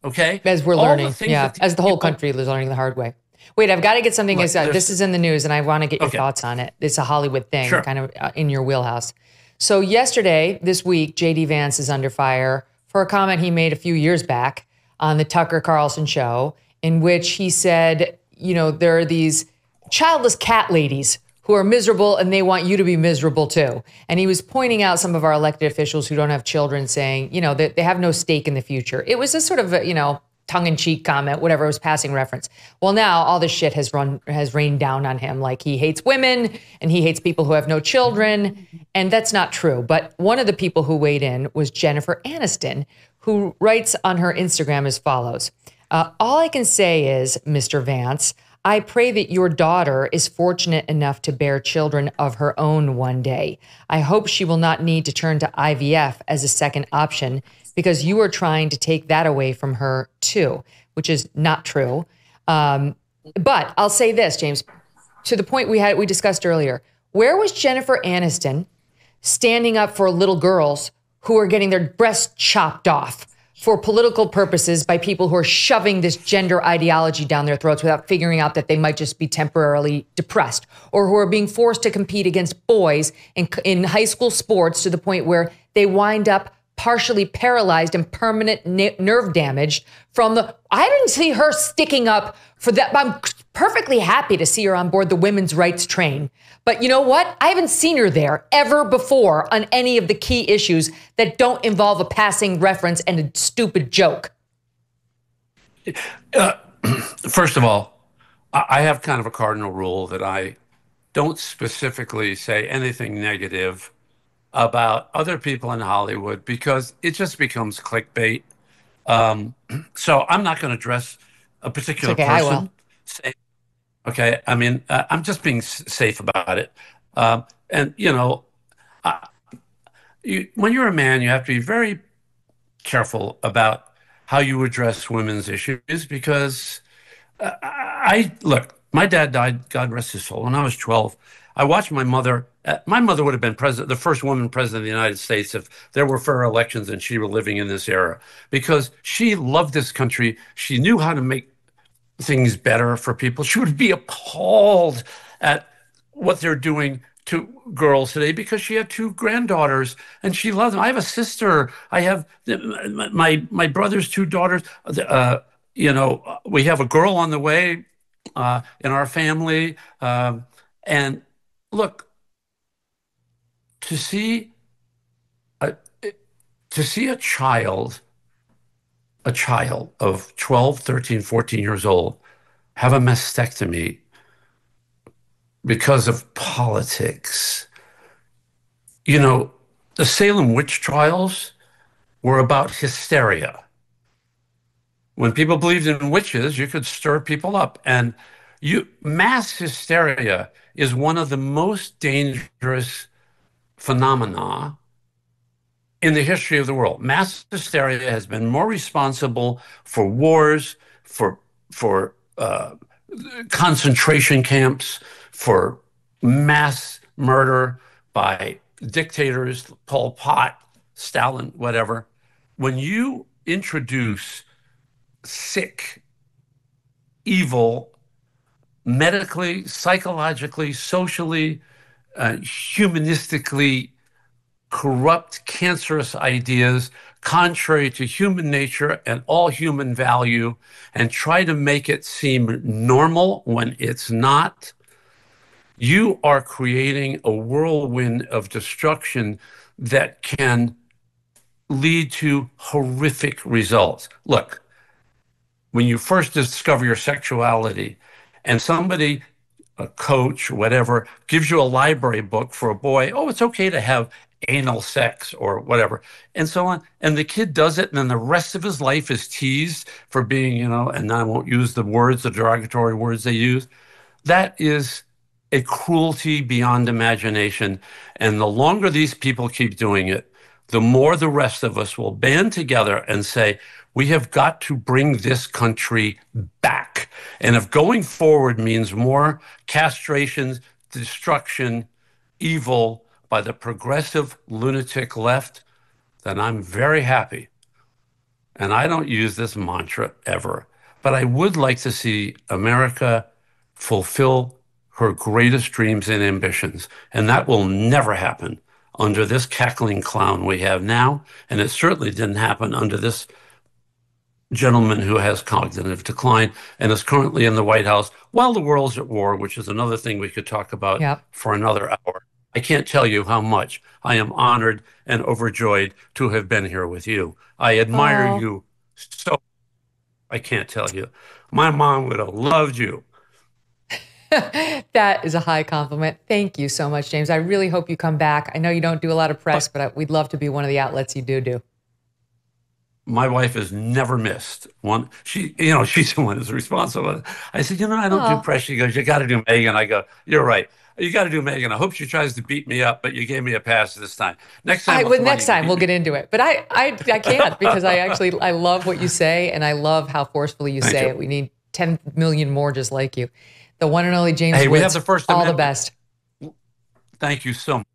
Okay? As we're learning, as the whole country is learning the hard way. Wait, I've got to get something. This is in the news, and I want to get your thoughts on it. It's a Hollywood thing, kind of in your wheelhouse. So this week, J.D. Vance is under fire for a comment he made a few years back on the Tucker Carlson show, in which he said, there are these childless cat ladies who are miserable and they want you to be miserable too. And he was pointing out some of our elected officials who don't have children, saying, you know, that they have no stake in the future. It was a sort of, you know, tongue-in-cheek comment, whatever, it was passing reference. Well, now all this shit has rained down on him. Like, he hates women and he hates people who have no children. And that's not true. But one of the people who weighed in was Jennifer Aniston, who writes on her Instagram as follows. All I can say is, Mr. Vance, I pray that your daughter is fortunate enough to bear children of her own one day. I hope she will not need to turn to IVF as a second option, because you are trying to take that away from her too, which is not true. But I'll say this, James, to the point we discussed earlier. Where was Jennifer Aniston standing up for little girls who are getting their breasts chopped off for political purposes by people who are shoving this gender ideology down their throats without figuring out that they might just be temporarily depressed, or who are being forced to compete against boys in high school sports to the point where they wind up partially paralyzed and permanent nerve damage from the... I didn't see her sticking up for that. I'm perfectly happy to see her on board the women's rights train. But you know what? I haven't seen her there ever before on any of the key issues that don't involve a passing reference and a stupid joke. First of all, I have kind of a cardinal rule that I don't specifically say anything negative about other people in Hollywood, because it just becomes clickbait. So I'm not going to address a particular person. I will. Okay, I mean, I'm just being safe about it. And, you know, when you're a man, you have to be very careful about how you address women's issues, because look, my dad died, God rest his soul, when I was 12. I watched my mother. My mother would have been the first woman president of the United States if there were fair elections and she were living in this era, because she loved this country. She knew how to make things better for people. She would be appalled at what they're doing to girls today, because she had 2 granddaughters and she loved them. I have a sister. I have my brother's 2 daughters. You know, we have a girl on the way in our family. And look, to see a child of 12, 13, 14 years old have a mastectomy because of politics. You know, the Salem witch trials were about hysteria. When people believed in witches, you could stir people up. And mass hysteria is one of the most dangerous phenomena in the history of the world. Mass hysteria has been more responsible for wars, for concentration camps, for mass murder by dictators, Pol Pot, Stalin, whatever. When you introduce sick, evil, medically, psychologically, socially, humanistically corrupt, cancerous ideas contrary to human nature and all human value, and try to make it seem normal when it's not, you are creating a whirlwind of destruction that can lead to horrific results. Look, when you first discover your sexuality and somebody, a coach, whatever, gives you a library book for a boy, oh, it's okay to have anal sex or whatever, and so on. And the kid does it, and then the rest of his life is teased for being, you know, and I won't use the words, the derogatory words they use. That is a cruelty beyond imagination. And the longer these people keep doing it, the more the rest of us will band together and say, we have got to bring this country back. And if going forward means more castrations, destruction, evil by the progressive lunatic left, then I'm very happy. And I don't use this mantra ever, but I would like to see America fulfill her greatest dreams and ambitions. And that will never happen under this cackling clown we have now. And it certainly didn't happen under this gentleman who has cognitive decline and is currently in the White House while the world's at war, which is another thing we could talk about for another hour. I can't tell you how much I am honored and overjoyed to have been here with you. I admire you so. I can't tell you. My mom would have loved you. That is a high compliment. Thank you so much, James. I really hope you come back. I know you don't do a lot of press, but we'd love to be one of the outlets you do. My wife has never missed one. She's the one who's responsible. I said, I don't do press. She goes, you got to do Megyn. I go, you're right. You got to do Megyn. I hope she tries to beat me up, but you gave me a pass this time. Next time, next time we'll get into it. But I can't because I love what you say and I love how forcefully you say it. We need 10 million more just like you. The one and only James. Hey, Woods, we have the First all Amendment. the best. Thank you so much.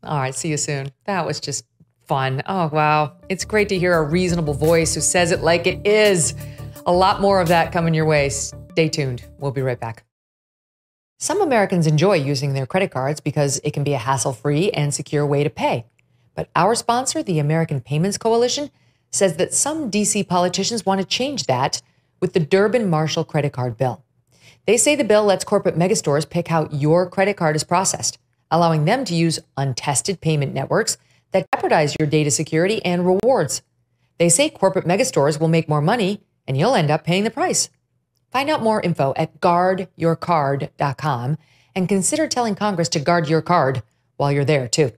All right, see you soon. That was just fun. Oh, wow. It's great to hear a reasonable voice who says it like it is. A lot more of that coming your way. Stay tuned. We'll be right back. Some Americans enjoy using their credit cards because it can be a hassle-free and secure way to pay. But our sponsor, the American Payments Coalition, says that some D.C. politicians want to change that with the Durbin-Marshall credit card bill. They say the bill lets corporate megastores pick how your credit card is processed, allowing them to use untested payment networks that jeopardize your data security and rewards. They say corporate megastores will make more money and you'll end up paying the price. Find out more info at guardyourcard.com and consider telling Congress to guard your card while you're there, too.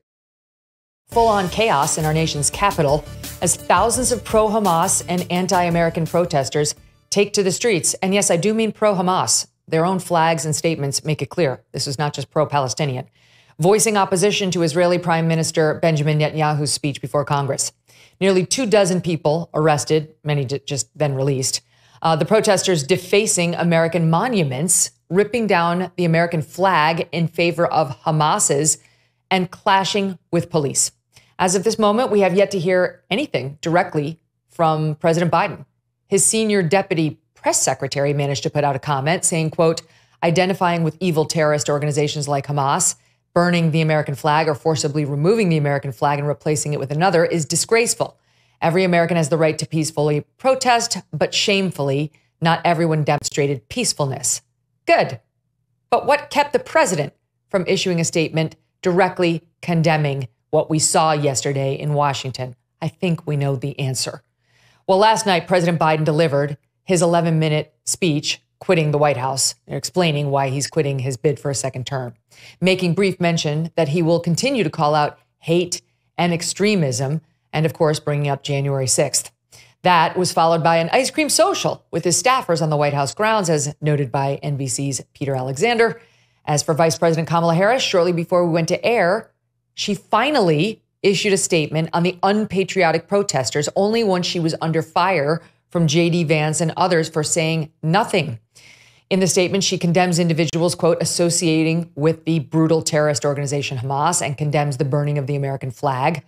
Full-on chaos in our nation's capital as thousands of pro-Hamas and anti-American protesters take to the streets. And yes, I do mean pro-Hamas. Their own flags and statements make it clear this is not just pro-Palestinian. Voicing opposition to Israeli Prime Minister Benjamin Netanyahu's speech before Congress. Nearly 24 people arrested, many just then released. The protesters defacing American monuments, ripping down the American flag in favor of Hamas's, and clashing with police. As of this moment, we have yet to hear anything directly from President Biden. His senior deputy press secretary managed to put out a comment saying, quote, identifying with evil terrorist organizations like Hamas, burning the American flag or forcibly removing the American flag and replacing it with another is disgraceful. Every American has the right to peacefully protest, but shamefully, not everyone demonstrated peacefulness. Good. But what kept the president from issuing a statement directly condemning what we saw yesterday in Washington? I think we know the answer. Well, last night, President Biden delivered his 11-minute speech quitting the White House, explaining why he's quitting his bid for a second term, making brief mention that he will continue to call out hate and extremism, and of course, bringing up January 6th. That was followed by an ice cream social with his staffers on the White House grounds, as noted by NBC's Peter Alexander. As for Vice President Kamala Harris, shortly before we went to air, she finally issued a statement on the unpatriotic protesters, only once she was under fire from J.D. Vance and others for saying nothing. In the statement, she condemns individuals, quote, associating with the brutal terrorist organization Hamas and condemns the burning of the American flag.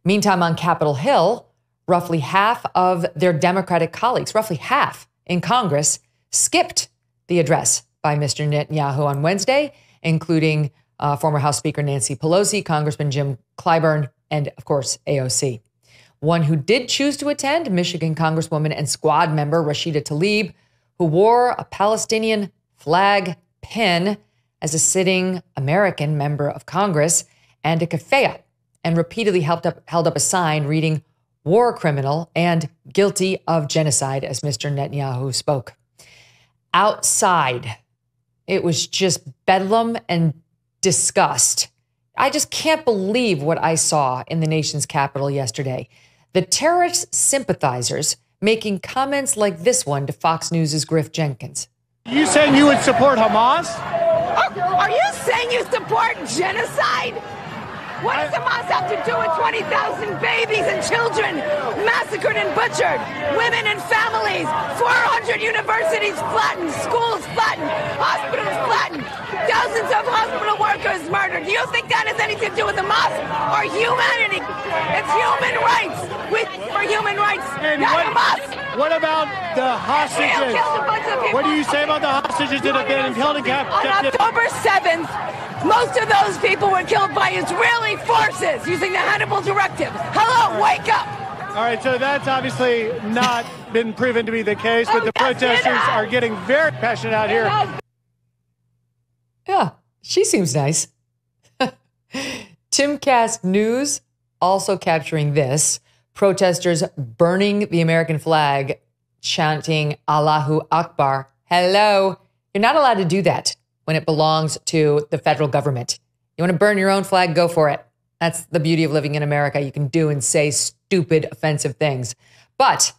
Meantime, on Capitol Hill, roughly half of their Democratic colleagues, roughly half in Congress, skipped the address by Mr. Netanyahu on Wednesday, including former House Speaker Nancy Pelosi, Congressman Jim Clyburn, and, of course, AOC. One who did choose to attend, Michigan Congresswoman and squad member Rashida Tlaib, who wore a Palestinian flag pin as a sitting American member of Congress and a keffiyeh, and repeatedly held up a sign reading war criminal and guilty of genocide as Mr. Netanyahu spoke. Outside, it was just bedlam and disgust. I just can't believe what I saw in the nation's capital yesterday. The terrorist sympathizers making comments like this one to Fox News' Griff Jenkins. You saying you would support Hamas? Are you saying you support genocide? What does Hamas have to do with 20,000 babies and children massacred and butchered? Women and families, 400 universities flattened, schools flattened, hospitals flattened, dozens of hospital workers murdered. Do you think that has anything to do with Hamas or humanity? It's human rights. For human rights, and not Hamas. What about the hostages? What do you say about the hostages that have been held in captivity? On October 7th, most of those people were killed by Israeli forces using the Hannibal Directive. Hello, wake up! All right, so that's obviously not been proven to be the case, but the protesters are getting very passionate out here. Yeah, she seems nice. Timcast News also capturing this. Protesters burning the American flag, chanting Allahu Akbar. Hello. You're not allowed to do that when it belongs to the federal government. You want to burn your own flag? Go for it. That's the beauty of living in America. You can do and say stupid, offensive things. But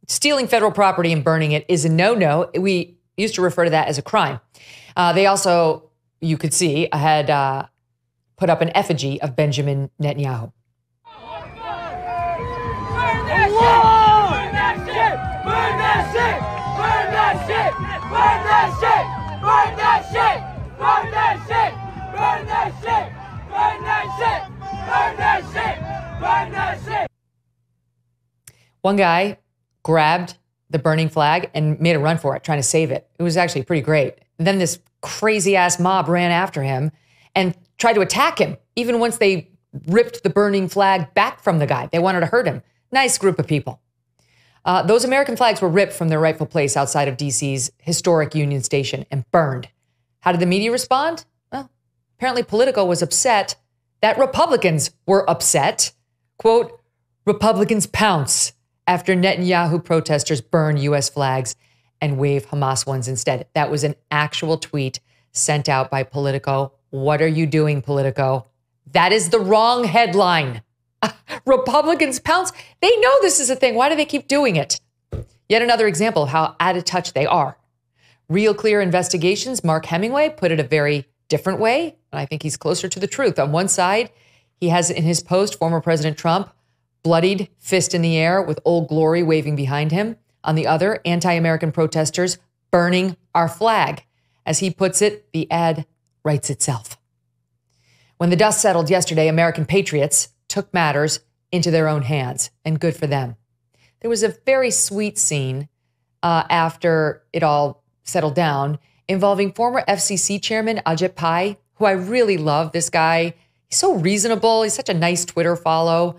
stealing federal property and burning it is a no-no. We used to refer to that as a crime. They also, you could see, had put up an effigy of Benjamin Netanyahu. One guy grabbed the burning flag and made a run for it, trying to save it. It was actually pretty great. And then this crazy-ass mob ran after him and tried to attack him, even once they ripped the burning flag back from the guy. They wanted to hurt him. Nice group of people. Those American flags were ripped from their rightful place outside of D.C.'s historic Union Station and burned. How did the media respond? Well, apparently Politico was upset that Republicans were upset. Quote, Republicans pounce after Netanyahu protesters burn U.S. flags and wave Hamas ones instead. That was an actual tweet sent out by Politico. What are you doing, Politico? That is the wrong headline. Republicans pounce. They know this is a thing. Why do they keep doing it? Yet another example of how out of touch they are. Real Clear Investigations, Mark Hemingway, put it a very different way. And I think he's closer to the truth. On one side, he has in his post former President Trump, bloodied fist in the air with Old Glory waving behind him. On the other, anti-American protesters burning our flag. As he puts it, the ad writes itself. When the dust settled yesterday, American patriots took matters into their own hands, and good for them. There was a very sweet scene after it all settled down involving former FCC chairman Ajit Pai, who I really love. This guy, he's so reasonable. He's such a nice Twitter follow.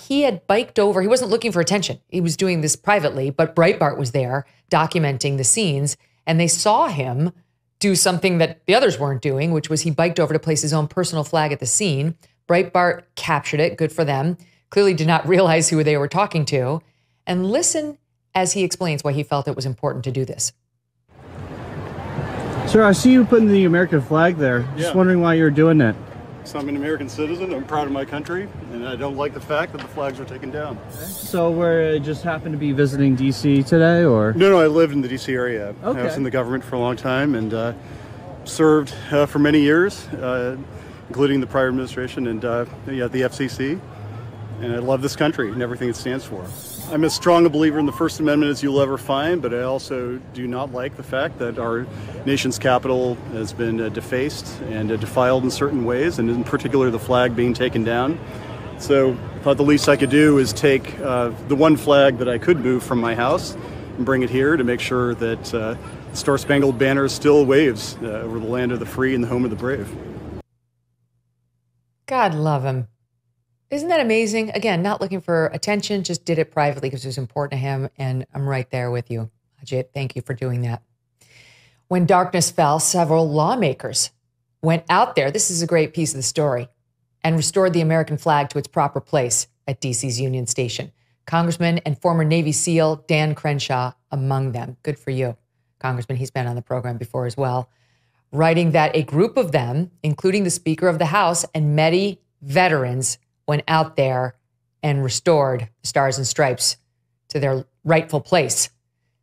He had biked over. He wasn't looking for attention. He was doing this privately, but Breitbart was there documenting the scenes, and they saw him do something that the others weren't doing, which was he biked over to place his own personal flag at the scene. Breitbart captured it. Good for them. Clearly did not realize who they were talking to. And listen as he explains why he felt it was important to do this. Sir, I see you putting the American flag there. Just wondering why you're doing that. So I'm an American citizen. I'm proud of my country, and I don't like the fact that the flags are taken down. So we're just happened to be visiting D.C. today, or? No, I lived in the D.C. area. Okay. I was in the government for a long time and served for many years, including the prior administration and the FCC. And I love this country and everything it stands for. I'm as strong a believer in the First Amendment as you'll ever find, but I also do not like the fact that our nation's capital has been defaced and defiled in certain ways, and in particular the flag being taken down. So I thought the least I could do is take the one flag that I could move from my house and bring it here to make sure that the Star-Spangled Banner still waves over the land of the free and the home of the brave. God love him. Isn't that amazing? Again, not looking for attention, just did it privately because it was important to him. And I'm right there with you, Ajit. Thank you for doing that. When darkness fell, several lawmakers went out there. This is a great piece of the story, and restored the American flag to its proper place at DC's Union Station. Congressman and former Navy SEAL Dan Crenshaw among them. Good for you, Congressman. He's been on the program before as well. Writing that a group of them, including the Speaker of the House and many veterans, went out there and restored the Stars and Stripes to their rightful place,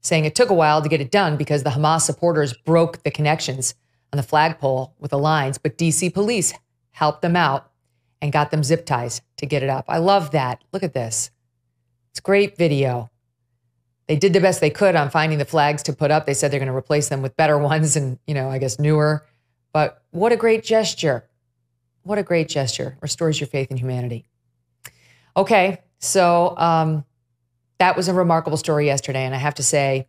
saying it took a while to get it done because the Hamas supporters broke the connections on the flagpole with the lines, but DC police helped them out and got them zip ties to get it up. I love that. Look at this. It's great video. They did the best they could on finding the flags to put up. They said they're going to replace them with better ones and, I guess newer. But what a great gesture. What a great gesture. Restores your faith in humanity. Okay, so that was a remarkable story yesterday. And I have to say,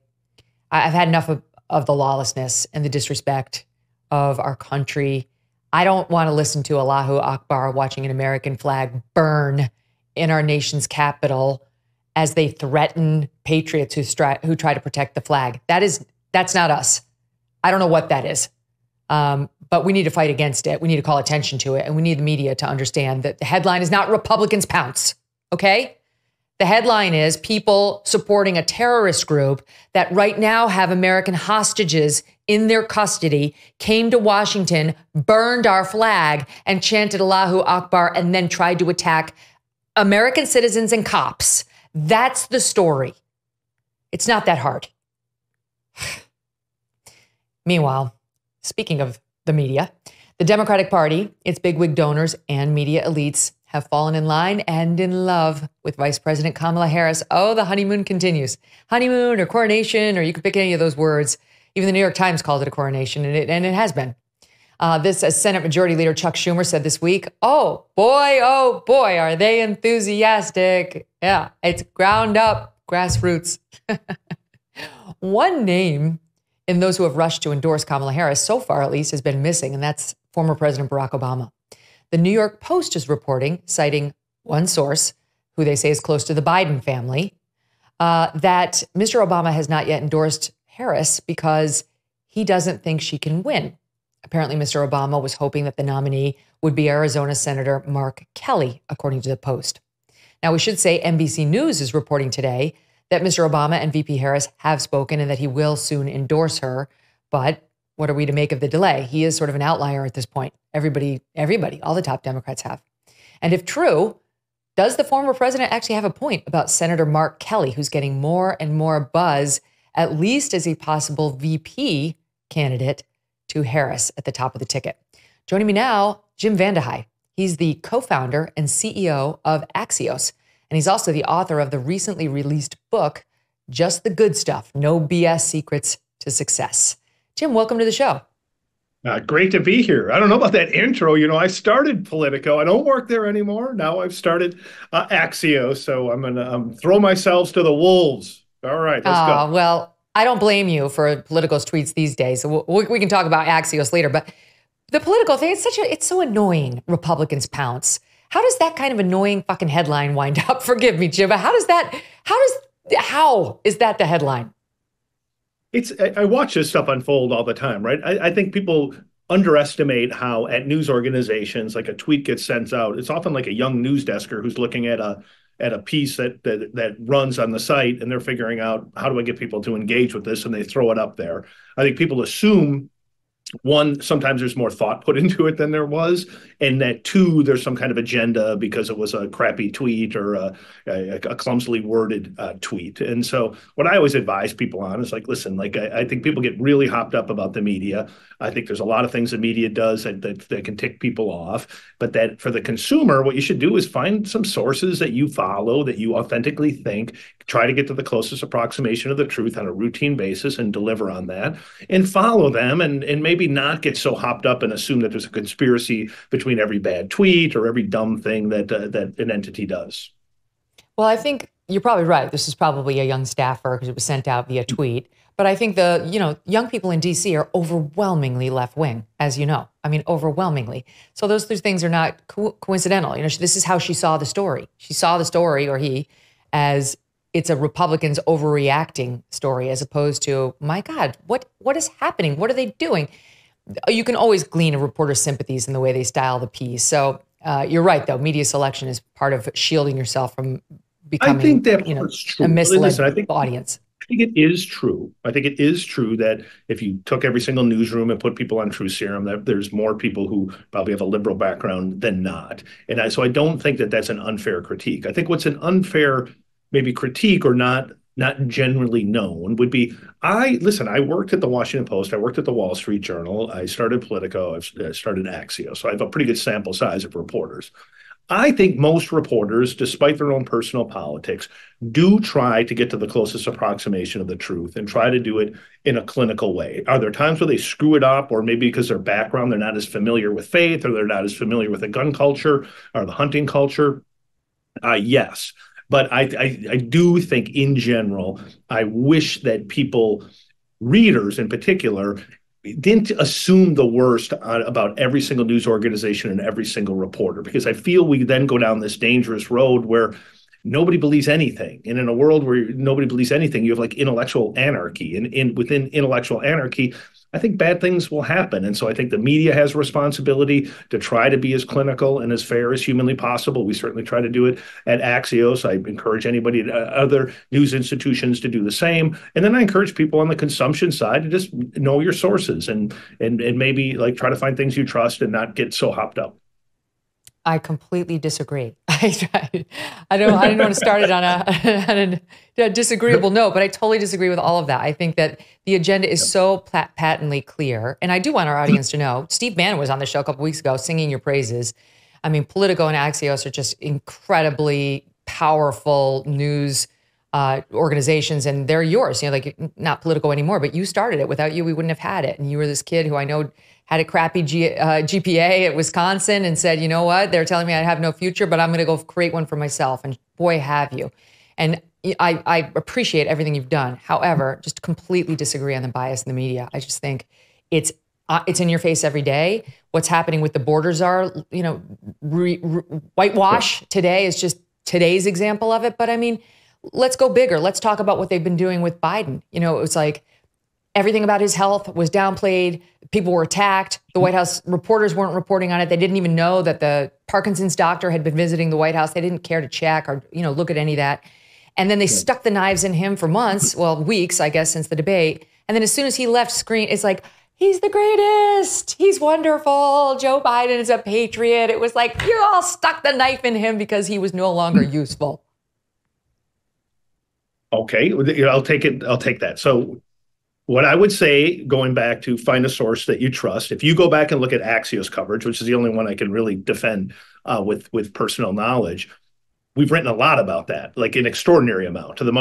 I've had enough of the lawlessness and the disrespect of our country. I don't want to listen to Allahu Akbar watching an American flag burn in our nation's capital as they threaten patriots who try to protect the flag. That's not us. I don't know what that is. But we need to fight against it. We need to call attention to it. And we need the media to understand that the headline is not Republicans pounce, okay? The headline is people supporting a terrorist group that right now have American hostages in their custody, came to Washington, burned our flag, and chanted Allahu Akbar, and then tried to attack American citizens and cops. That's the story. It's not that hard. Meanwhile, speaking of the media, the Democratic Party, its bigwig donors and media elites have fallen in line and in love with Vice President Kamala Harris. Oh, the honeymoon continues. Honeymoon or coronation, or you could pick any of those words. Even the New York Times called it a coronation, and it has been. This, as Senate Majority Leader Chuck Schumer said this week, oh boy, are they enthusiastic. Yeah, it's ground up, grassroots. One name in those who have rushed to endorse Kamala Harris, so far at least, has been missing, and that's former President Barack Obama. The New York Post is reporting, citing one source, who they say is close to the Biden family, that Mr. Obama has not yet endorsed Harris because he doesn't think she can win. Apparently, Mr. Obama was hoping that the nominee would be Arizona Senator Mark Kelly, according to the Post. Now, we should say NBC News is reporting today that Mr. Obama and VP Harris have spoken and that he will soon endorse her. But what are we to make of the delay? He is sort of an outlier at this point. Everybody, all the top Democrats have. And if true, does the former president actually have a point about Senator Mark Kelly, who's getting more and more buzz, at least as a possible VP candidate to Harris at the top of the ticket? Joining me now, Jim VandeHei. He's the co-founder and CEO of Axios. And he's also the author of the recently released book, Just the Good Stuff, No BS Secrets to Success. Jim, welcome to the show. Great to be here. I don't know about that intro. You know, I started Politico. I don't work there anymore. Now I've started Axios. So I'm going to throw myself to the wolves. All right, let's go. Well, I don't blame you for Politico's tweets these days. So we can talk about Axios later. But the Politico thing, it's so annoying. Republicans pounce. How does that kind of annoying fucking headline wind up? Forgive me, Jim. How is that the headline? I watch this stuff unfold all the time, right? I think people underestimate how at news organizations, like a tweet gets sent out. It's often like a young news desker who's looking at a piece that runs on the site, and they're figuring out, how do I get people to engage with this? And they throw it up there. I think people assume, one, sometimes there's more thought put into it than there was, and that two, there's some kind of agenda because it was a crappy tweet or a clumsily worded tweet. And so what I always advise people on is like, listen, like I think people get really hopped up about the media. I think there's a lot of things the media does that can tick people off, but that for the consumer, what you should do is find some sources that you follow, that you authentically think, try to get to the closest approximation of the truth on a routine basis and deliver on that, and follow them, and maybe not get so hopped up and assume that there's a conspiracy between every bad tweet or every dumb thing that an entity does. Well, I think you're probably right. This is probably a young staffer because it was sent out via tweet. But I think young people in D.C. are overwhelmingly left-wing, as you know. I mean, overwhelmingly. So those two things are not coincidental. You know, this is how she saw the story. She saw the story, or he, as it's a Republicans overreacting story, as opposed to, my God, what is happening? What are they doing? You can always glean a reporter's sympathies in the way they style the piece. So you're right, though. Media selection is part of shielding yourself from becoming, a misled audience. I think it is true. I think it is true that if you took every single newsroom and put people on Truth Serum, that there's more people who probably have a liberal background than not. And so I don't think that that's an unfair critique. I think what's an unfair maybe critique or not generally known would be, I worked at the Washington Post, I worked at the Wall Street Journal, I started Politico, I started Axios, so I have a pretty good sample size of reporters. I think most reporters, despite their own personal politics, do try to get to the closest approximation of the truth and try to do it in a clinical way. Are there times where they screw it up, or maybe because their background, they're not as familiar with faith, or they're not as familiar with the gun culture or the hunting culture? Yes. But I do think in general, I wish that people, readers in particular, didn't assume the worst about every single news organization and every single reporter, because I feel we then go down this dangerous road where nobody believes anything. And in a world where nobody believes anything, you have like intellectual anarchy. And within intellectual anarchy, I think bad things will happen. And so I think the media has a responsibility to try to be as clinical and as fair as humanly possible. We certainly try to do it at Axios. I encourage anybody at other news institutions to do the same. And then I encourage people on the consumption side to just know your sources and maybe like try to find things you trust and not get so hopped up. I completely disagree. I don't want to start it on a disagreeable note, but I totally disagree with all of that. I think that the agenda is so patently clear. And I do want our audience to know, Steve Bannon was on the show a couple weeks ago singing your praises. I mean, Politico and Axios are just incredibly powerful news organizations, and they're yours. You know, like not Politico anymore, but you started it. Without you, we wouldn't have had it. And you were this kid who I know had a crappy GPA at Wisconsin and said, you know what, they're telling me I have no future, but I'm going to go create one for myself. And boy, have you. And I appreciate everything you've done. However, just completely disagree on the bias in the media. I just think it's in your face every day. What's happening with the border czar, you know, whitewash today is just today's example of it. But I mean, let's go bigger. Let's talk about what they've been doing with Biden. You know, it was like everything about his health was downplayed. People were attacked. The White House reporters weren't reporting on it. They didn't even know that the Parkinson's doctor had been visiting the White House. They didn't care to check or, you know, look at any of that. And then they stuck the knives in him for months, well, weeks, I guess, since the debate. And then as soon as he left screen, it's like, he's the greatest. He's wonderful. Joe Biden is a patriot. It was like, you all stuck the knife in him because he was no longer useful. Okay, I'll take it. I'll take that. So what I would say, going back to find a source that you trust, if you go back and look at Axios coverage, which is the only one I can really defend with personal knowledge, we've written a lot about that, like an extraordinary amount, to the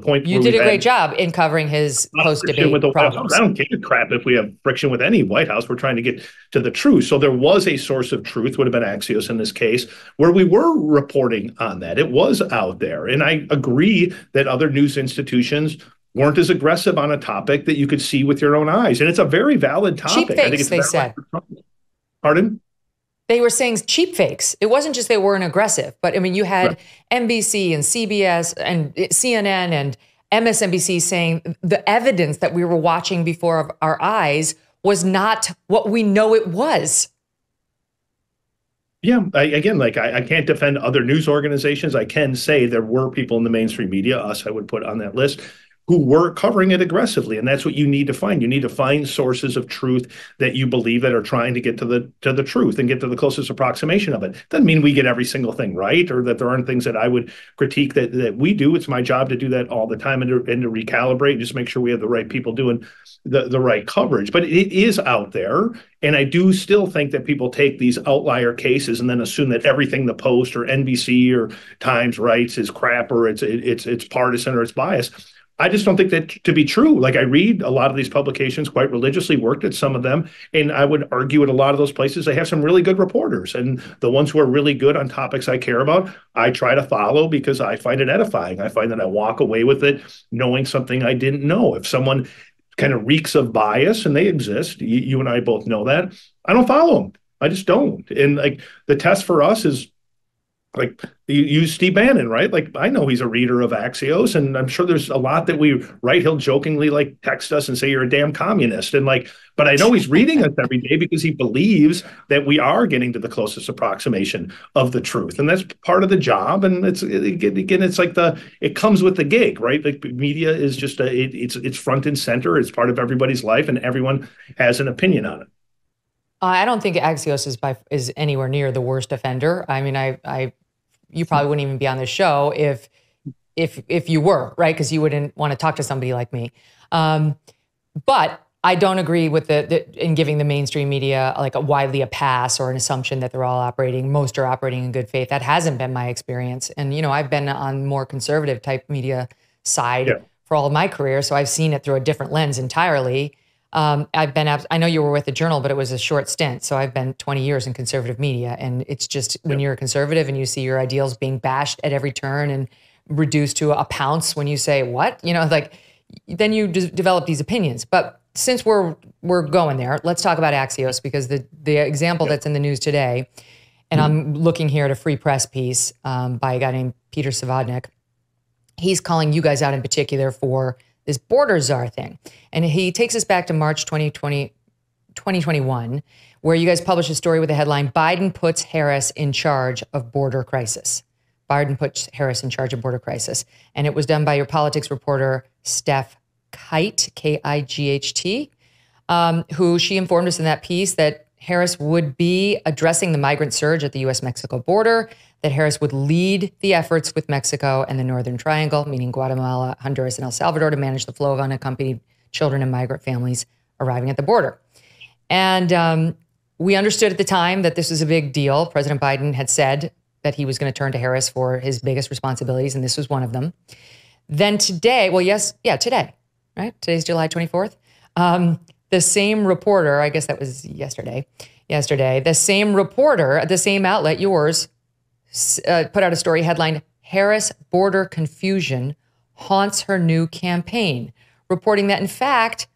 point you did a great job in covering his post-debate problems. I don't give a crap if we have friction with any White House. We're trying to get to the truth. So there was a source of truth, would have been Axios in this case, where we were reporting on that. It was out there. And I agree that other news institutions weren't as aggressive on a topic that you could see with your own eyes. And it's a very valid topic. Cheap fakes, I think it's they said. Pardon? They were saying cheap fakes. It wasn't just they weren't aggressive, but I mean, you had NBC and CBS and CNN and MSNBC saying the evidence that we were watching before our eyes was not what we know it was. Yeah, I can't defend other news organizations. I can say there were people in the mainstream media, us I would put on that list, who were covering it aggressively. And that's what you need to find. You need to find sources of truth that you believe that are trying to get to the truth and get to the closest approximation of it. Doesn't mean we get every single thing right, or that there aren't things that I would critique that we do. It's my job to do that all the time and to recalibrate and just make sure we have the right people doing the right coverage. But it is out there. And I do still think that people take these outlier cases and then assume that everything the Post or NBC or Times writes is crap, or it's partisan or it's biased. I just don't think that to be true. Like, I read a lot of these publications quite religiously, worked at some of them, and I would argue at a lot of those places they have some really good reporters. And the ones who are really good on topics I care about, I try to follow because I find it edifying. I find that I walk away with it knowing something I didn't know. If someone kind of reeks of bias, and they exist, you and I both know that, I don't follow them. I just don't. And like, the test for us is, like, you use Steve Bannon, right? Like, I know he's a reader of Axios, and I'm sure there's a lot that we write. He'll jokingly like text us and say, you're a damn communist. And like, but I know he's reading us every day because he believes that we are getting to the closest approximation of the truth. And that's part of the job. And it's like it comes with the gig, right? Like, media is just it's front and center. It's part of everybody's life, and everyone has an opinion on it. I don't think Axios is anywhere near the worst offender. I mean, you probably wouldn't even be on this show if you were, right? Because you wouldn't want to talk to somebody like me. But I don't agree with in giving the mainstream media like widely a pass or an assumption that most are operating in good faith. That hasn't been my experience. And, you know, I've been on more conservative type media side for all of my career. So I've seen it through a different lens entirely. I know you were with the Journal, but it was a short stint. So I've been 20 years in conservative media. And it's just when you're a conservative and you see your ideals being bashed at every turn and reduced to a pounce when you say, what? You know, like, then you develop these opinions. But since we're going there, let's talk about Axios, because the example that's in the news today, and I'm looking here at a Free Press piece by a guy named Peter Savodnik. He's calling you guys out in particular for this border czar thing. And he takes us back to March 2021, where you guys published a story with the headline, Biden puts Harris in charge of border crisis. Biden puts Harris in charge of border crisis. And it was done by your politics reporter, Steph Kite, K-I-G-H-T, who she informed us in that piece that Harris would be addressing the migrant surge at the U.S.-Mexico border, that Harris would lead the efforts with Mexico and the Northern Triangle, meaning Guatemala, Honduras, and El Salvador, to manage the flow of unaccompanied children and migrant families arriving at the border. And we understood at the time that this was a big deal. President Biden had said that he was going to turn to Harris for his biggest responsibilities, and this was one of them. Then today, today, right? Today's July 24th. The same reporter, I guess that was yesterday, the same reporter at the same outlet, yours, put out a story headlined, Harris border confusion haunts her new campaign, reporting that, in fact,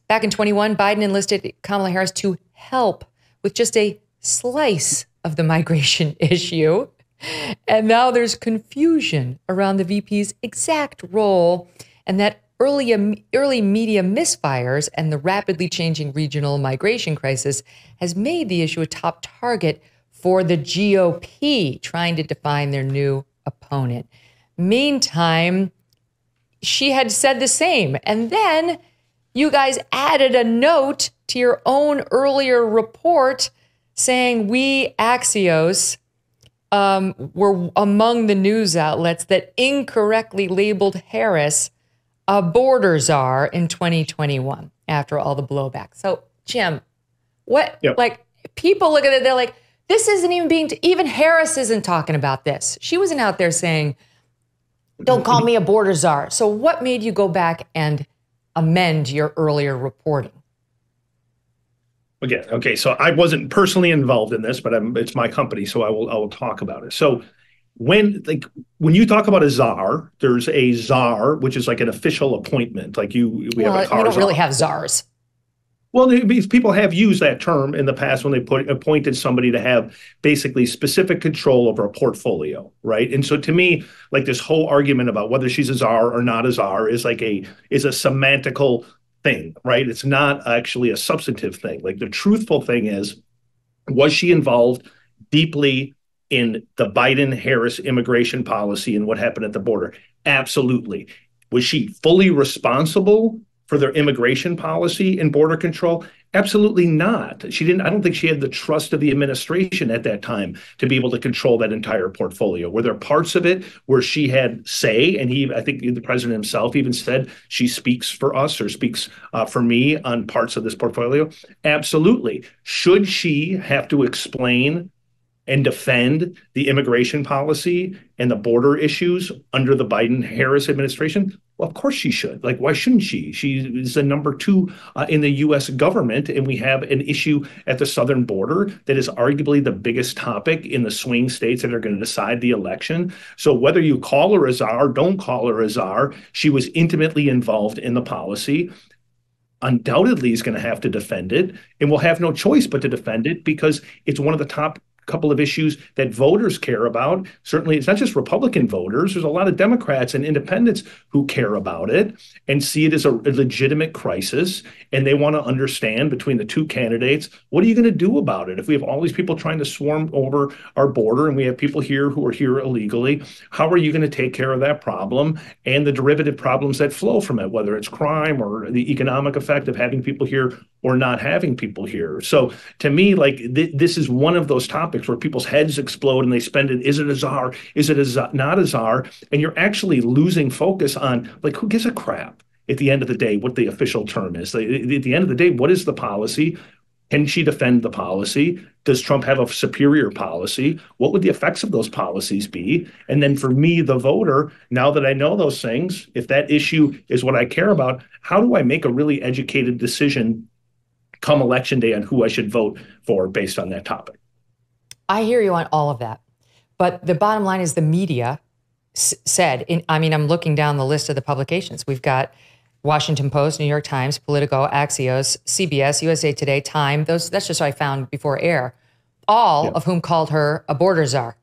back in 21, Biden enlisted Kamala Harris to help with just a slice of the migration issue. And now there's confusion around the VP's exact role, and that early media misfires and the rapidly changing regional migration crisis has made the issue a top target for the GOP, trying to define their new opponent. Meantime, she had said the same. And then you guys added a note to your own earlier report saying we, Axios, were among the news outlets that incorrectly labeled Harris a border czar in 2021 after all the blowback. So, Jim, people look at it, they're like, this isn't even even Harris isn't talking about this. She wasn't out there saying, don't call me a border czar. So what made you go back and amend your earlier reporting? Again, okay, so I wasn't personally involved in this, but it's my company, so I will talk about it. So when you talk about a czar, there's a czar, which is like an official appointment. Like we have a car. We don't really have czars. Well, people have used that term in the past when they appointed somebody to have basically specific control over a portfolio, right? And so to me, like this whole argument about whether she's a czar or not a czar is a semantical thing, right? It's not actually a substantive thing. Like the truthful thing is, was she involved deeply in the Biden-Harris immigration policy and what happened at the border? Absolutely. Was she fully responsible for their immigration policy and border control? Absolutely not. She didn't. I don't think she had the trust of the administration at that time to be able to control that entire portfolio. Were there parts of it where she had say? And I think the president himself even said she speaks for us or speaks for me on parts of this portfolio. Absolutely. Should she have to explain and defend the immigration policy and the border issues under the Biden-Harris administration? Well, of course she should. Like, why shouldn't she? She is the number 2 in the U.S. government, and we have an issue at the southern border that is arguably the biggest topic in the swing states that are going to decide the election. So whether you call her a czar, don't call her a czar, she was intimately involved in the policy. Undoubtedly is going to have to defend it, and will have no choice but to defend it because it's one of the top couple of issues that voters care about. Certainly, it's not just Republican voters. There's a lot of Democrats and independents who care about it and see it as a legitimate crisis. And they want to understand between the two candidates, what are you going to do about it? If we have all these people trying to swarm over our border and we have people here who are here illegally, how are you going to take care of that problem and the derivative problems that flow from it, whether it's crime or the economic effect of having people here or not having people here? So to me, like this is one of those topics where people's heads explode and they spend it. Is it a czar? Is it not a czar? And you're actually losing focus on like, who gives a crap at the end of the day, what the official term is. At the end of the day, what is the policy? Can she defend the policy? Does Trump have a superior policy? What would the effects of those policies be? And then for me, the voter, now that I know those things, if that issue is what I care about, how do I make a really educated decision come election day on who I should vote for based on that topic? I hear you on all of that. But the bottom line is the media said, I'm looking down the list of the publications. We've got Washington Post, New York Times, Politico, Axios, CBS, USA Today, Time. That's just what I found before air, all of whom called her a border czar.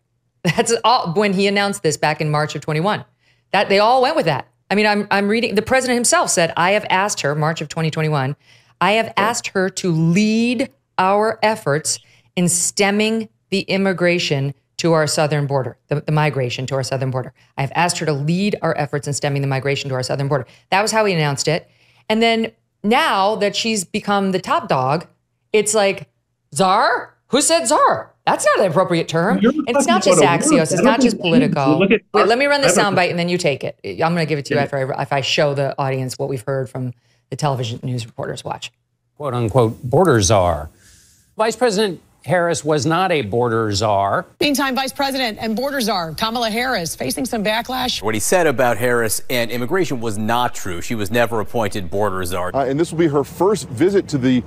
That's all when he announced this back in March of 21. That they all went with that. I mean, I'm reading, the president himself said, I have asked her, March of 2021, I have asked her to lead our efforts in stemming the immigration to our southern border, the migration to our southern border. I have asked her to lead our efforts in stemming the migration to our southern border. That was how he announced it. And then now that she's become the top dog, it's like, czar? Who said czar? That's not an appropriate term. And it's not just Axios. It's not just Politico. Wait, let me run the soundbite and then you take it. I'm going to give it to you after I show the audience what we've heard from the television news reporters. Watch. Quote unquote border czar. Vice President Harris was not a border czar. Meantime, Vice President and border czar Kamala Harris facing some backlash. What he said about Harris and immigration was not true. She was never appointed border czar. And this will be her first visit to the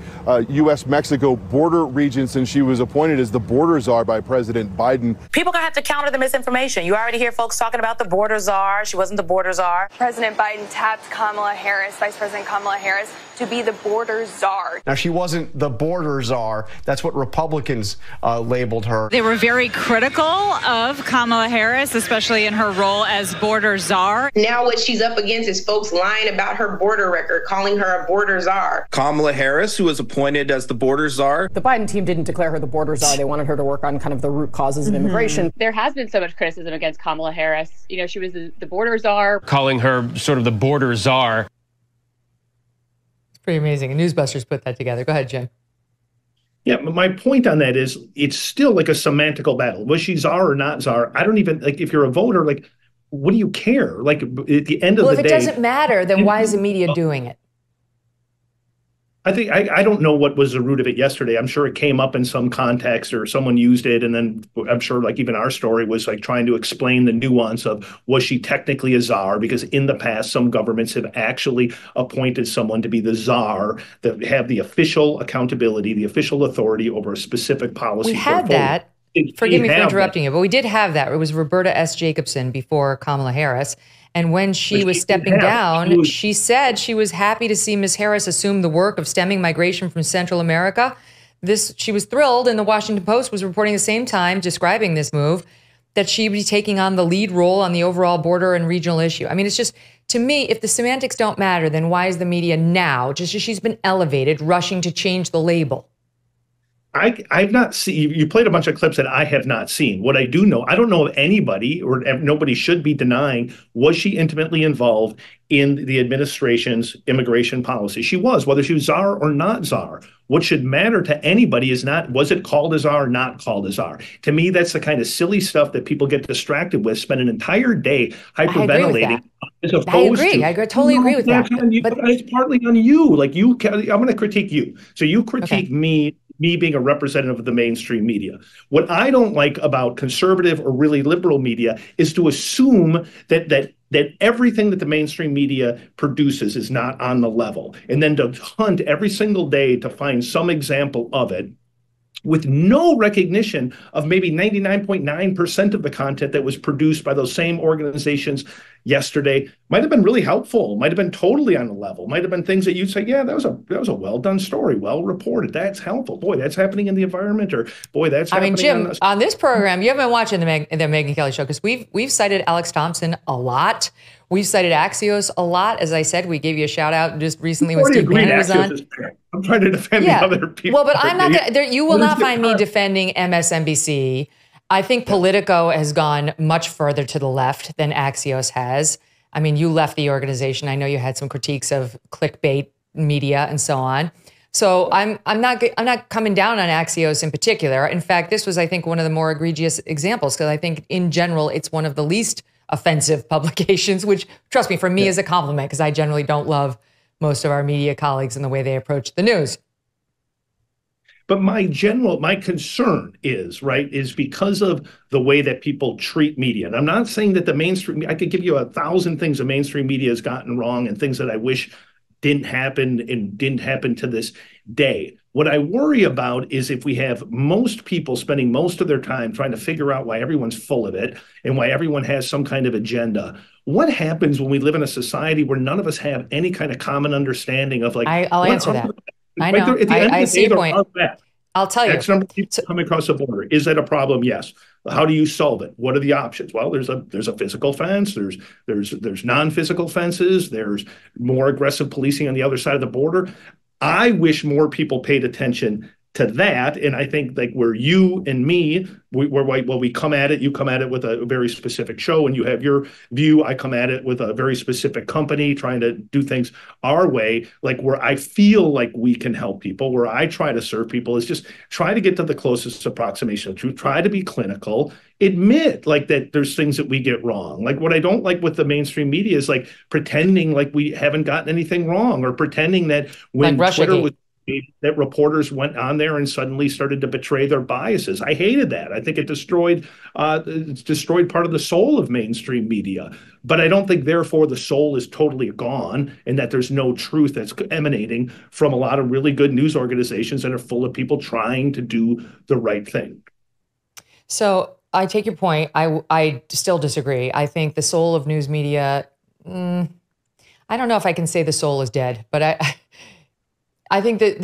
U.S.-Mexico border region since she was appointed as the border czar by President Biden. People are going to have to counter the misinformation. You already hear folks talking about the border czar. She wasn't the border czar. President Biden tapped Kamala Harris, Vice President Kamala Harris, to be the border czar. Now, she wasn't the border czar. That's what Republicans labeled her. They were very critical of Kamala Harris, especially in her role as border czar. Now what she's up against is folks lying about her border record, calling her a border czar. Kamala Harris, who was appointed as the border czar. The Biden team didn't declare her the border czar. They wanted her to work on kind of the root causes of immigration. There has been so much criticism against Kamala Harris. You know, she was the border czar. Calling her sort of the border czar. It's pretty amazing. Newsbusters put that together. Go ahead, Jim. Yeah, my point on that is it's still like a semantical battle. Was she czar or not czar? I don't even, like, if you're a voter, like, what do you care? Like, at the end of the day. Well, if it doesn't matter, then why is the media doing it? I think I don't know what was the root of it yesterday. I'm sure it came up in some context or someone used it. And then I'm sure like even our story was like trying to explain the nuance of was she technically a czar? Because in the past, some governments have actually appointed someone to be the czar that have the official accountability, the official authority over a specific policy. We had that. Forgive me for interrupting you, but we did have that. It was Roberta S. Jacobson before Kamala Harris. And when she was stepping down, she said she was happy to see Ms. Harris assume the work of stemming migration from Central America. She was thrilled, and the Washington Post was reporting at the same time, describing this move, that she'd be taking on the lead role on the overall border and regional issue. I mean, it's just, to me, if the semantics don't matter, then why is the media now, just as she's been elevated, rushing to change the label? I've not seen, you played a bunch of clips that I have not seen. What I do know, I don't know of anybody, or nobody should be denying, was she intimately involved in the administration's immigration policy? She was, whether she was czar or not czar. What should matter to anybody is not, was it called a czar or not called a czar? To me, that's the kind of silly stuff that people get distracted with, spend an entire day hyperventilating. I totally agree with that. But it's partly on you. Like I'm going to critique you. So you critique me being a representative of the mainstream media. What I don't like about conservative or really liberal media is to assume that everything that the mainstream media produces is not on the level, and then to hunt every single day to find some example of it with no recognition of maybe 99.9% of the content that was produced by those same organizations yesterday might have been really helpful, might have been totally on the level, might have been things that you'd say, yeah, that was a well-done story, well reported. That's helpful. Boy, that's happening in the environment, or boy, that's happening. Jim, on this program, you haven't been watching the Megyn Kelly show because we've cited Alex Thompson a lot. We've cited Axios a lot. As I said, we gave you a shout out just recently when Steve Bannon was on. I'm trying to defend the other people. Well, but I'm not. You will not find me defending MSNBC. I think Politico has gone much further to the left than Axios has. I mean, you left the organization. I know you had some critiques of clickbait media and so on. So I'm not coming down on Axios in particular. In fact, this was, I think, one of the more egregious examples because I think in general it's one of the least offensive publications, which, trust me, for me is a compliment because I generally don't love most of our media colleagues in the way they approach the news. But my concern is because of the way that people treat media. And I'm not saying that the mainstream, I could give you 1,000 things the mainstream media has gotten wrong and things that I wish didn't happen and didn't happen to this day. What I worry about is if we have most people spending most of their time trying to figure out why everyone's full of it and why everyone has some kind of agenda. what happens when we live in a society where none of us have any kind of common understanding of like, I'll answer that. I right know. there, at the end I of the see day, your there point. are facts. I'll tell you. X number of people coming across the border. Is that a problem? Yes. How do you solve it? What are the options? Well, there's a physical fence. There's non-physical fences. There's more aggressive policing on the other side of the border. I wish more people paid attention to that. And I think like where you and me, we come at it, you come at it with a very specific show and you have your view. I come at it with a very specific company trying to do things our way, like where I feel like we can help people, where I try to serve people is just try to get to the closest approximation of truth, try to be clinical, admit like that there's things that we get wrong. Like what I don't like with the mainstream media is like pretending like we haven't gotten anything wrong or pretending that when like Twitter was that reporters went on there and suddenly started to betray their biases. I hated that. I think it destroyed part of the soul of mainstream media. But I don't think, therefore, the soul is totally gone and that there's no truth that's emanating from a lot of really good news organizations that are full of people trying to do the right thing. So I take your point. I still disagree. I think the soul of news media, I don't know if I can say the soul is dead, but I think that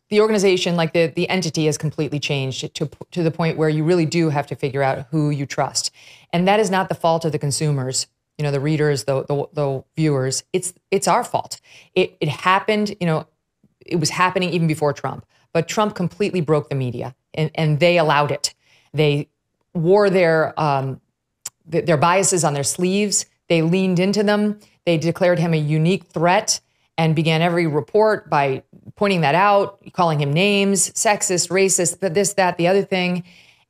the organization, like the entity, has completely changed to the point where you really do have to figure out who you trust, and that is not the fault of the consumers, the readers, the viewers. It's our fault. It happened, it was happening even before Trump, but Trump completely broke the media, and they allowed it. They wore their biases on their sleeves. They leaned into them. They declared him a unique threat and began every report by pointing that out, calling him names, sexist, racist, this, that, the other thing,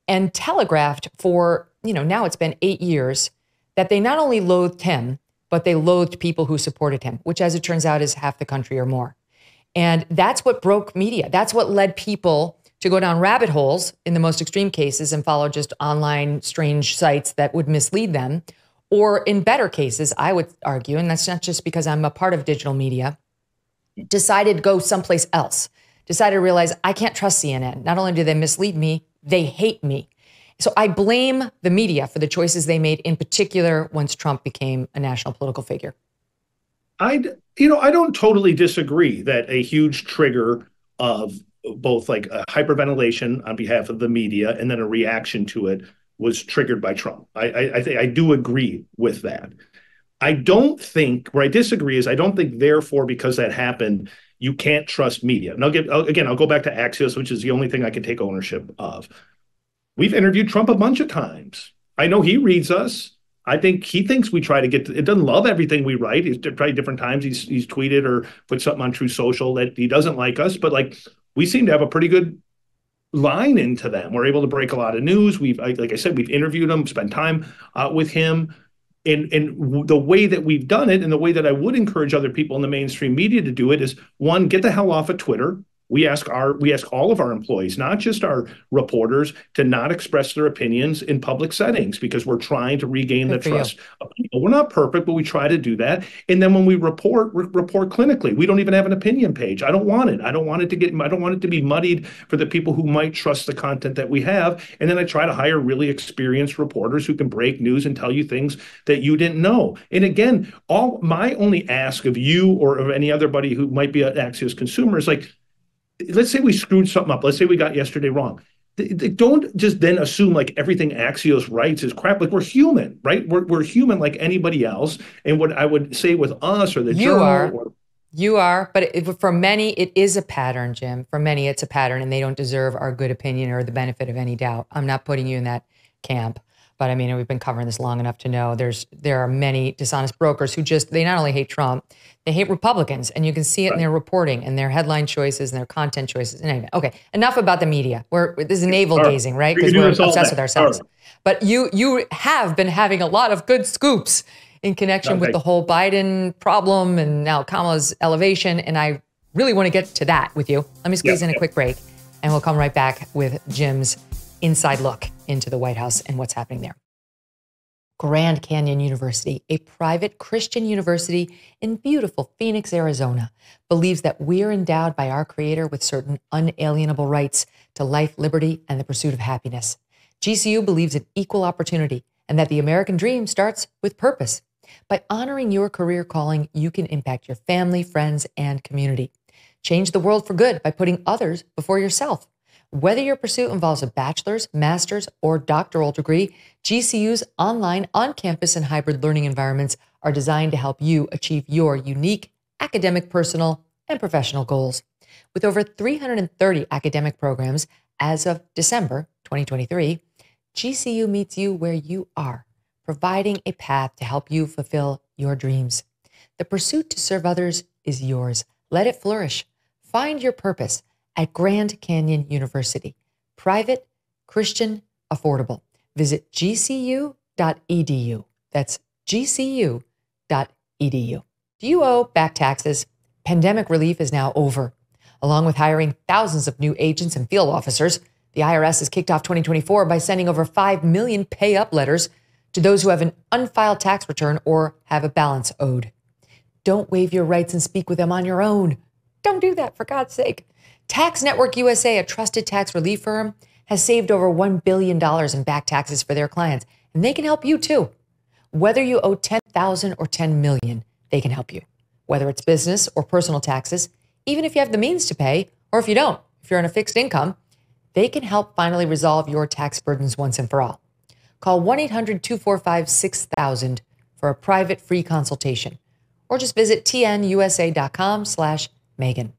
and telegraphed for, now it's been 8 years that they not only loathed him, but they loathed people who supported him, which, as it turns out, is half the country or more. And that's what broke media. That's what led people to go down rabbit holes in the most extreme cases and follow just online strange sites that would mislead them. Or in better cases, I would argue, and that's not just because I'm a part of digital media, decided to go someplace else, decided to realize I can't trust CNN. Not only do they mislead me, they hate me. So I blame the media for the choices they made, in particular once Trump became a national political figure. I don't totally disagree that a huge trigger of both like a hyperventilation on behalf of the media and then a reaction to it was triggered by Trump. I do agree with that. I don't think, where I disagree is I don't think, therefore, because that happened, you can't trust media. And I'll go back to Axios, which is the only thing I can take ownership of. We've interviewed Trump a bunch of times. I know he reads us. I think he thinks we try to it doesn't love everything we write. He's tried different times. He's tweeted or put something on True Social that he doesn't like us, but like we seem to have a pretty good line into them. We're able to break a lot of news. Like I said, we've interviewed him, spent time with him. And the way that we've done it, and the way that I would encourage other people in the mainstream media to do it, is one, get the hell off of Twitter. We ask all of our employees, not just our reporters, to not express their opinions in public settings because we're trying to regain the trust of people. We're not perfect, but we try to do that. And then when we report clinically. We don't even have an opinion page. I don't want it. I don't want it to be muddied for the people who might trust the content that we have. And then I try to hire really experienced reporters who can break news and tell you things that you didn't know. And again, my only ask of you or of any other buddy who might be an Axios consumer is like, let's say we screwed something up. Let's say we got yesterday wrong. Don't just then assume like everything Axios writes is crap. Like we're human, right? We're human like anybody else. And what I would say with us or the journal, you are, but for many it is a pattern, Jim. For many it's a pattern, and they don't deserve our good opinion or the benefit of any doubt. I'm not putting you in that camp. But I mean, we've been covering this long enough to know there are many dishonest brokers who they not only hate Trump, they hate Republicans. And you can see it in their reporting and their headline choices and their content choices. Anyway, okay, enough about the media. This is navel gazing, right? Because we're obsessed with ourselves. But you have been having a lot of good scoops in connection with the whole Biden problem and now Kamala's elevation. And I really want to get to that with you. Let me squeeze in a quick break and we'll come right back with Jim's inside look into the White House and what's happening there. Grand Canyon University, a private Christian university in beautiful Phoenix, Arizona, believes that we're endowed by our Creator with certain unalienable rights to life, liberty, and the pursuit of happiness. GCU believes in equal opportunity and that the American dream starts with purpose. By honoring your career calling, you can impact your family, friends, and community. Change the world for good by putting others before yourself. Whether your pursuit involves a bachelor's, master's, or doctoral degree, GCU's online, on-campus, and hybrid learning environments are designed to help you achieve your unique academic, personal, and professional goals. With over 330 academic programs as of December 2023, GCU meets you where you are, providing a path to help you fulfill your dreams. The pursuit to serve others is yours. Let it flourish. Find your purpose at Grand Canyon University. Private, Christian, affordable. Visit gcu.edu. That's gcu.edu. Do you owe back taxes? Pandemic relief is now over. Along with hiring thousands of new agents and field officers, the IRS has kicked off 2024 by sending over 5 million pay-up letters to those who have an unfiled tax return or have a balance owed. Don't waive your rights and speak with them on your own. Don't do that, for God's sake. Tax Network USA, a trusted tax relief firm, has saved over $1 billion in back taxes for their clients, and they can help you too. Whether you owe $10,000 or $10 million, they can help you. Whether it's business or personal taxes, even if you have the means to pay, or if you don't, if you're on a fixed income, they can help finally resolve your tax burdens once and for all. Call 1-800-245-6000 for a private free consultation, or just visit tnusa.com/Megyn.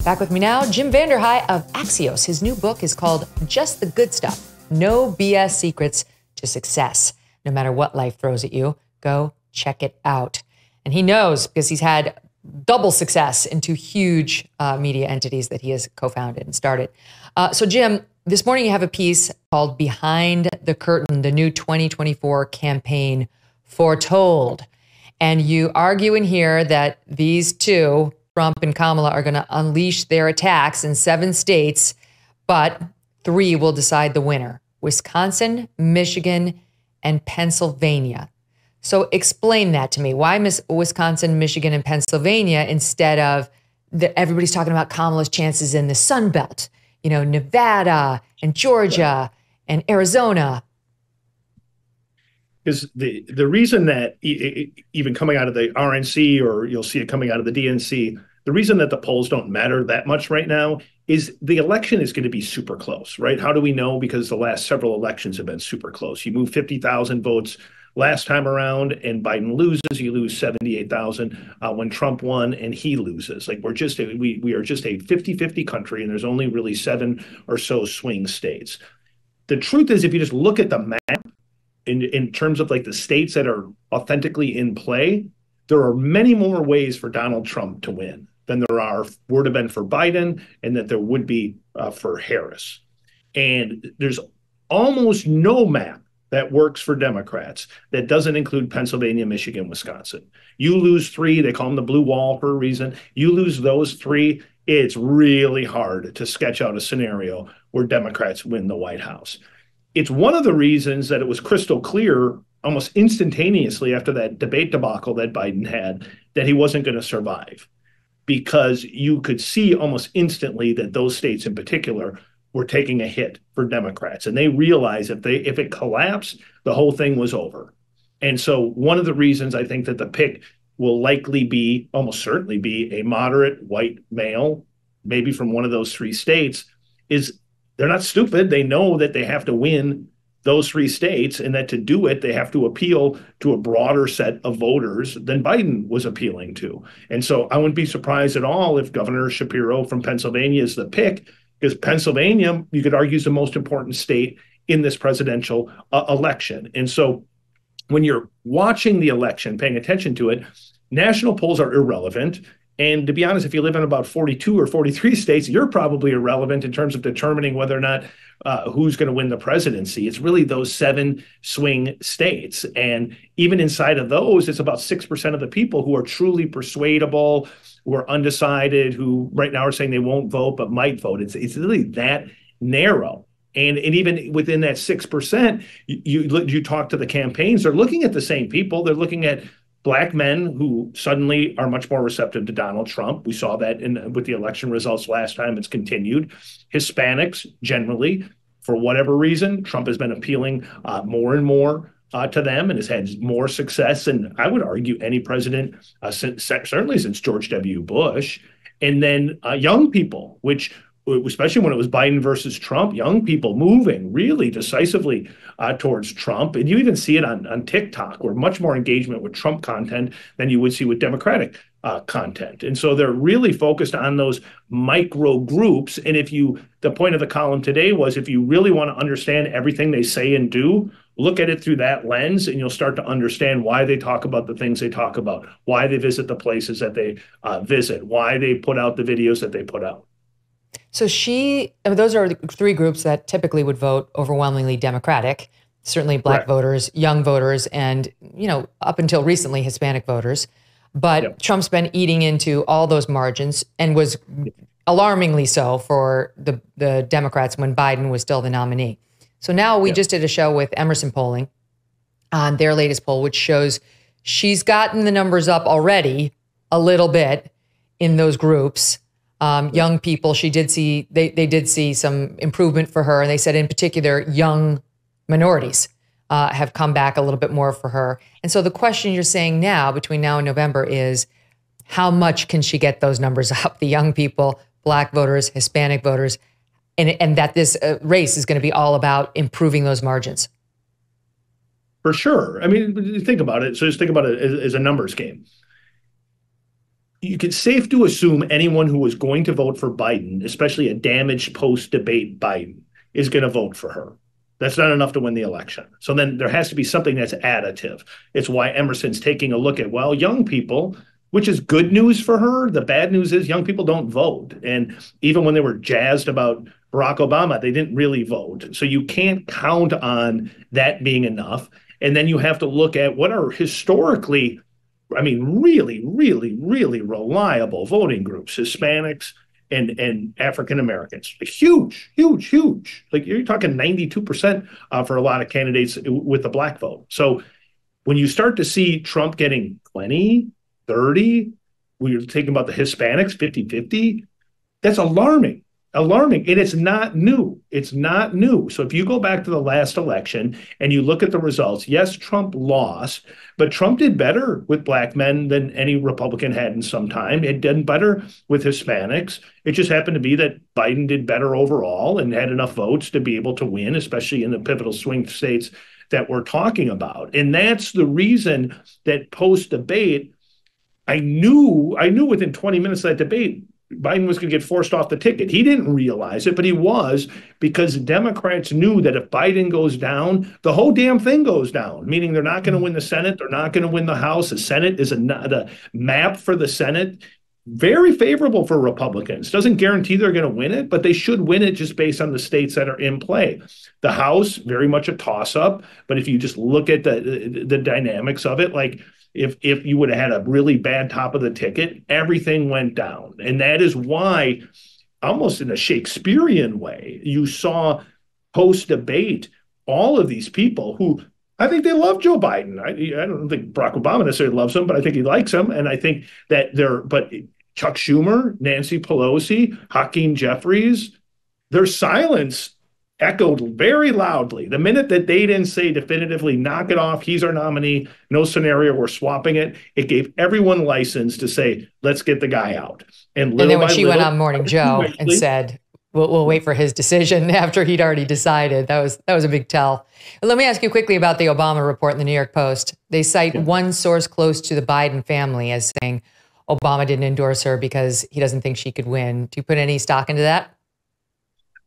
Back with me now, Jim VandeHei of Axios. His new book is called Just the Good Stuff, No BS Secrets to Success. No matter what life throws at you, go check it out. And he knows, because he's had double success in two huge media entities that he has co-founded and started. So Jim, this morning you have a piece called Behind the Curtain, the new 2024 campaign foretold. And you argue in here that these two, Trump and Kamala, are going to unleash their attacks in 7 states, but 3 will decide the winner: Wisconsin, Michigan, and Pennsylvania. So explain that to me. Why Wisconsin, Michigan, and Pennsylvania instead of everybody's talking about Kamala's chances in the Sun Belt, Nevada and Georgia and Arizona? Because the reason that even coming out of the RNC, or you'll see it coming out of the DNC, the reason that the polls don't matter that much right now is the election is going to be super close, right? How do we know? Because the last several elections have been super close. You move 50,000 votes last time around and Biden loses, you lose 78,000 when Trump won and he loses. Like we are just a 50-50 country, and there's only really 7 or so swing states. The truth is, if you just look at the map in terms of like the states that are authentically in play, there are many more ways for Donald Trump to win than there would have been for Biden, and that there would be for Harris. And there's almost no map that works for Democrats that doesn't include Pennsylvania, Michigan, Wisconsin. You lose 3, they call them the blue wall for a reason. You lose those 3, it's really hard to sketch out a scenario where Democrats win the White House. It's one of the reasons that it was crystal clear almost instantaneously after that debate debacle that Biden had that he wasn't going to survive, because you could see almost instantly that those states in particular were taking a hit for Democrats. And they realized if it collapsed, the whole thing was over. And so one of the reasons I think that the pick will likely be, almost certainly be, a moderate white male, maybe from one of those 3 states, is they're not stupid. They know that they have to win those 3 states, and that to do it, they have to appeal to a broader set of voters than Biden was appealing to. And so I wouldn't be surprised at all if Governor Shapiro from Pennsylvania is the pick, because Pennsylvania, you could argue, is the most important state in this presidential election. And so when you're watching the election, paying attention to it, national polls are irrelevant. And to be honest, if you live in about 42 or 43 states, you're probably irrelevant in terms of determining whether or not who's going to win the presidency. It's really those 7 swing states. And even inside of those, it's about 6% of the people who are truly persuadable, who are undecided, who right now are saying they won't vote but might vote. It's really that narrow. And even within that 6%, you talk to the campaigns, they're looking at the same people. They're looking at Black men who suddenly are much more receptive to Donald Trump. We saw that with the election results last time. It's continued. Hispanics, generally, for whatever reason, Trump has been appealing more and more to them and has had more success than I would argue any president, certainly since George W. Bush. And then young people, which especially when it was Biden versus Trump, young people moving really decisively towards Trump. And you even see it on TikTok, where much more engagement with Trump content than you would see with Democratic content. And so they're really focused on those micro groups. And the point of the column today was, if you really want to understand everything they say and do, look at it through that lens, and you'll start to understand why they talk about the things they talk about, why they visit the places that they visit, why they put out the videos that they put out. So those are three groups that typically would vote overwhelmingly Democratic, certainly Black voters, young voters, and, up until recently, Hispanic voters. But Trump's been eating into all those margins and was alarmingly so for the Democrats when Biden was still the nominee. So now we just did a show with Emerson Polling on their latest poll, which shows she's gotten the numbers up already a little bit in those groups. Young people, they did see some improvement for her. And they said in particular, young minorities have come back a little bit more for her. And so the question you're saying now, between now and November, is how much can she get those numbers up? The young people, Black voters, Hispanic voters, and that this race is going to be all about improving those margins. For sure. I mean, think about it. So just think about it as a numbers game. It's safe to assume anyone who was going to vote for Biden, especially a damaged post-debate Biden, is going to vote for her. That's not enough to win the election. So then there has to be something that's additive. It's why Emerson's taking a look at, young people, which is good news for her. The bad news is young people don't vote. And even when they were jazzed about Barack Obama, they didn't really vote. So you can't count on that being enough. And then you have to look at what are historically, really, really, really reliable voting groups, Hispanics and African Americans. Huge, huge, huge. Like you're talking 92% for a lot of candidates with the Black vote. So when you start to see Trump getting 20, 30, we're thinking about the Hispanics, 50-50, that's alarming. And it's not new. It's not new. So if you go back to the last election and you look at the results, yes, Trump lost, but Trump did better with Black men than any Republican had in some time. It did better with Hispanics. It just happened to be that Biden did better overall and had enough votes to be able to win, especially in the pivotal swing states that we're talking about. And that's the reason that post-debate, I knew within 20 minutes of that debate, Biden was going to get forced off the ticket. He didn't realize it, but he was, because Democrats knew that if Biden goes down, the whole damn thing goes down, meaning they're not going to win the Senate. They're not going to win the House. The Senate is the map for the Senate. Very favorable for Republicans. Doesn't guarantee they're going to win it, but they should win it just based on the states that are in play. The House, very much a toss-up, but if you just look at the dynamics of it, like if you would have had a really bad top of the ticket, everything went down. And that is why, almost in a Shakespearean way, you saw post-debate all of these people who, I think they love Joe Biden. I don't think Barack Obama necessarily loves him, but I think he likes him. And I think that but Chuck Schumer, Nancy Pelosi, Hakeem Jeffries, their silence echoed very loudly. The minute that they didn't say definitively, knock it off, he's our nominee, no scenario, we're swapping it, it gave everyone license to say, let's get the guy out. And then when she went on Morning Joe and said, we'll wait for his decision after he'd already decided, that was a big tell. Let me ask you quickly about the Obama report in the New York Post. They cite one source close to the Biden family as saying Obama didn't endorse her because he doesn't think she could win. Do you put any stock into that?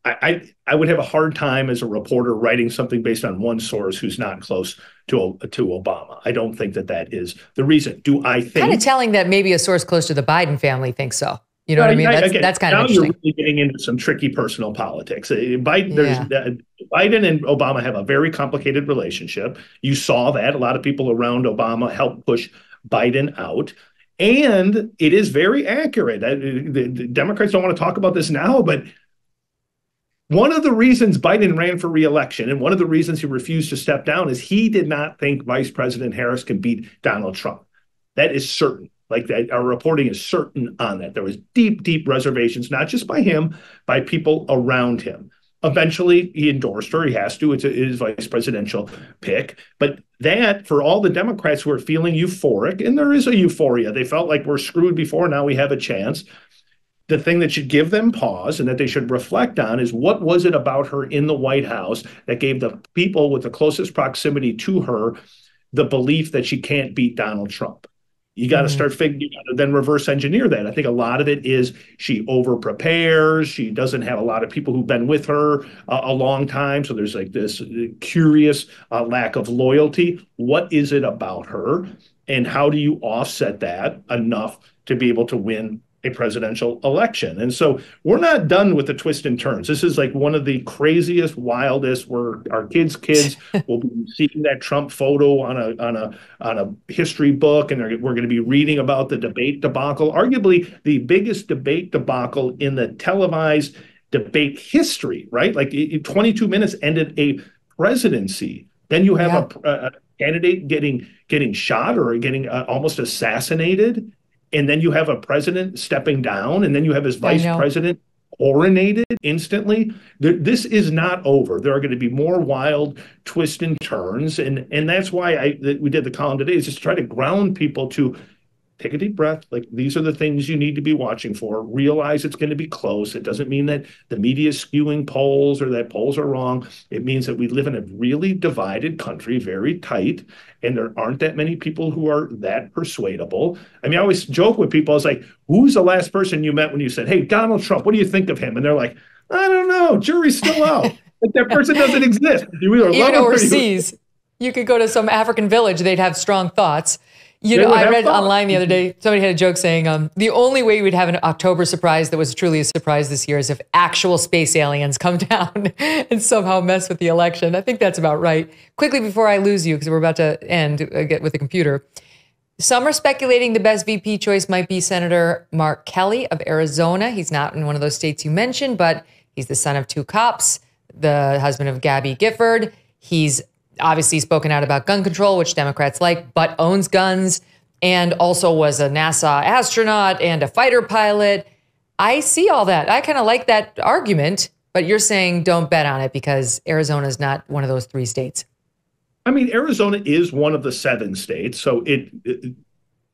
I would have a hard time as a reporter writing something based on one source who's not close to Obama. I don't think that is the reason. Do I think? Kind of telling that maybe a source close to the Biden family thinks so. You know what I mean? That's kind of interesting. Now you're really getting into some tricky personal politics. Biden and Obama have a very complicated relationship. You saw that. A lot of people around Obama helped push Biden out. And it is very accurate. The Democrats don't want to talk about this now, but one of the reasons Biden ran for re-election and one of the reasons he refused to step down is he did not think Vice President Harris could beat Donald Trump. That is certain. Like that, our reporting is certain on that. There was deep, deep reservations, not just by him, by people around him. Eventually, he endorsed her. He has to. It's his vice presidential pick. But that, for all the Democrats who are feeling euphoric, and there is a euphoria, they felt like we're screwed before, now we have a chance. The thing that should give them pause and that they should reflect on is what was it about her in the White House that gave the people with the closest proximity to her the belief that she can't beat Donald Trump? You got to start figuring out, then reverse engineer that. I think a lot of it is she over prepares. She doesn't have a lot of people who've been with her a long time. So there's like this curious lack of loyalty. What is it about her? And how do you offset that enough to be able to win a presidential election? And so we're not done with the twists and turns. This is like one of the craziest, wildest, where our kids will be seeing that Trump photo on a history book, and we're going to be reading about the debate debacle, arguably the biggest debate debacle in the televised debate history, right? Like 22 minutes ended a presidency. Then you have a candidate getting shot or getting almost assassinated. And then you have a president stepping down, and then you have his vice president coronated instantly. This is not over. There are going to be more wild twists and turns. And that's why we did the column today, is just try to ground people to take a deep breath. Like, these are the things you need to be watching for. Realize it's going to be close. It doesn't mean that the media is skewing polls or that polls are wrong. It means that we live in a really divided country, very tight, and there aren't that many people who are that persuadable. I mean, I always joke with people. I was like, who's the last person you met when you said, hey, Donald Trump, what do you think of him? And they're like, I don't know. Jury's still out. Like, that person doesn't exist. Even overseas, you could go to some African village. They'd have strong thoughts. You know, I read online the other day, somebody had a joke saying the only way we'd have an October surprise that was truly a surprise this year is if actual space aliens come down and somehow mess with the election. I think that's about right. Quickly before I lose you, because we're about to get with the computer. Some are speculating the best VP choice might be Senator Mark Kelly of Arizona. He's not in one of those states you mentioned, but he's the son of two cops, the husband of Gabby Gifford. He's obviously spoken out about gun control, which Democrats like, but owns guns, and also was a NASA astronaut and a fighter pilot. I see all that. I kind of like that argument, but you're saying don't bet on it because Arizona is not one of those 3 states. I mean, Arizona is one of the 7 states. So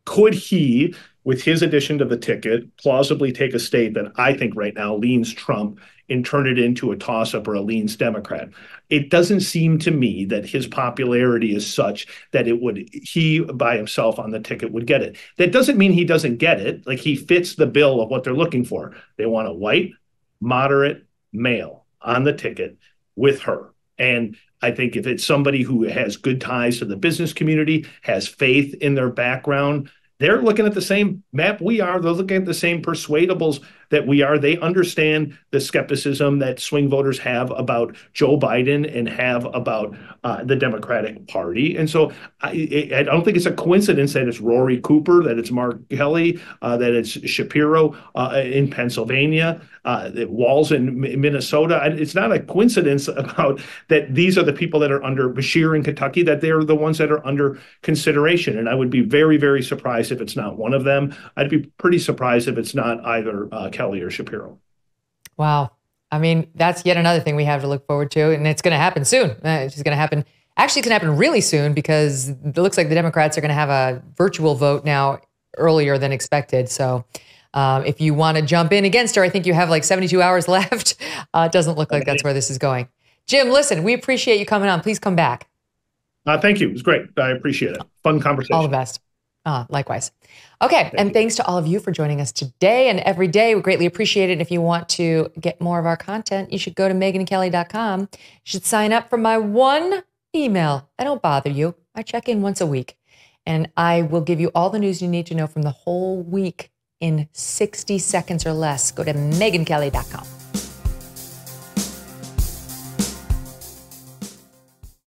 could he, with his addition to the ticket, plausibly take a state that I think right now leans Trump and turn it into a toss-up or a leans Democrat? It doesn't seem to me that his popularity is such that he by himself on the ticket would get it. That doesn't mean he doesn't get it. Like, he fits the bill of what they're looking for. They want a white, moderate male on the ticket with her. And I think if it's somebody who has good ties to the business community, has faith in their background, they're looking at the same map we are. They're looking at the same persuadables that we are. They understand the skepticism that swing voters have about Joe Biden and have about the Democratic Party. And so I don't think it's a coincidence that it's Rory Cooper, that it's Mark Kelly, that it's Shapiro in Pennsylvania, that Walz in Minnesota. It's not a coincidence about that these are the people that are under Bashir in Kentucky, that they're the ones that are under consideration. And I would be very, very surprised if it's not one of them. I'd be pretty surprised if it's not either Kelly or Shapiro. Wow. I mean, that's yet another thing we have to look forward to, and it's going to happen soon. It's just going to happen. Actually, it's going to happen really soon because it looks like the Democrats are going to have a virtual vote now earlier than expected. So if you want to jump in against her, I think you have like 72 hours left. It doesn't look like that's where this is going. Jim, listen, we appreciate you coming on. Please come back. Thank you. It was great. I appreciate it. Fun conversation. All the best. Likewise. Okay. And thanks to all of you for joining us today and every day. We greatly appreciate it. And if you want to get more of our content, you should go to megynkelly.com. You should sign up for my one email. I don't bother you. I check in once a week and I will give you all the news you need to know from the whole week in 60 seconds or less. Go to megynkelly.com.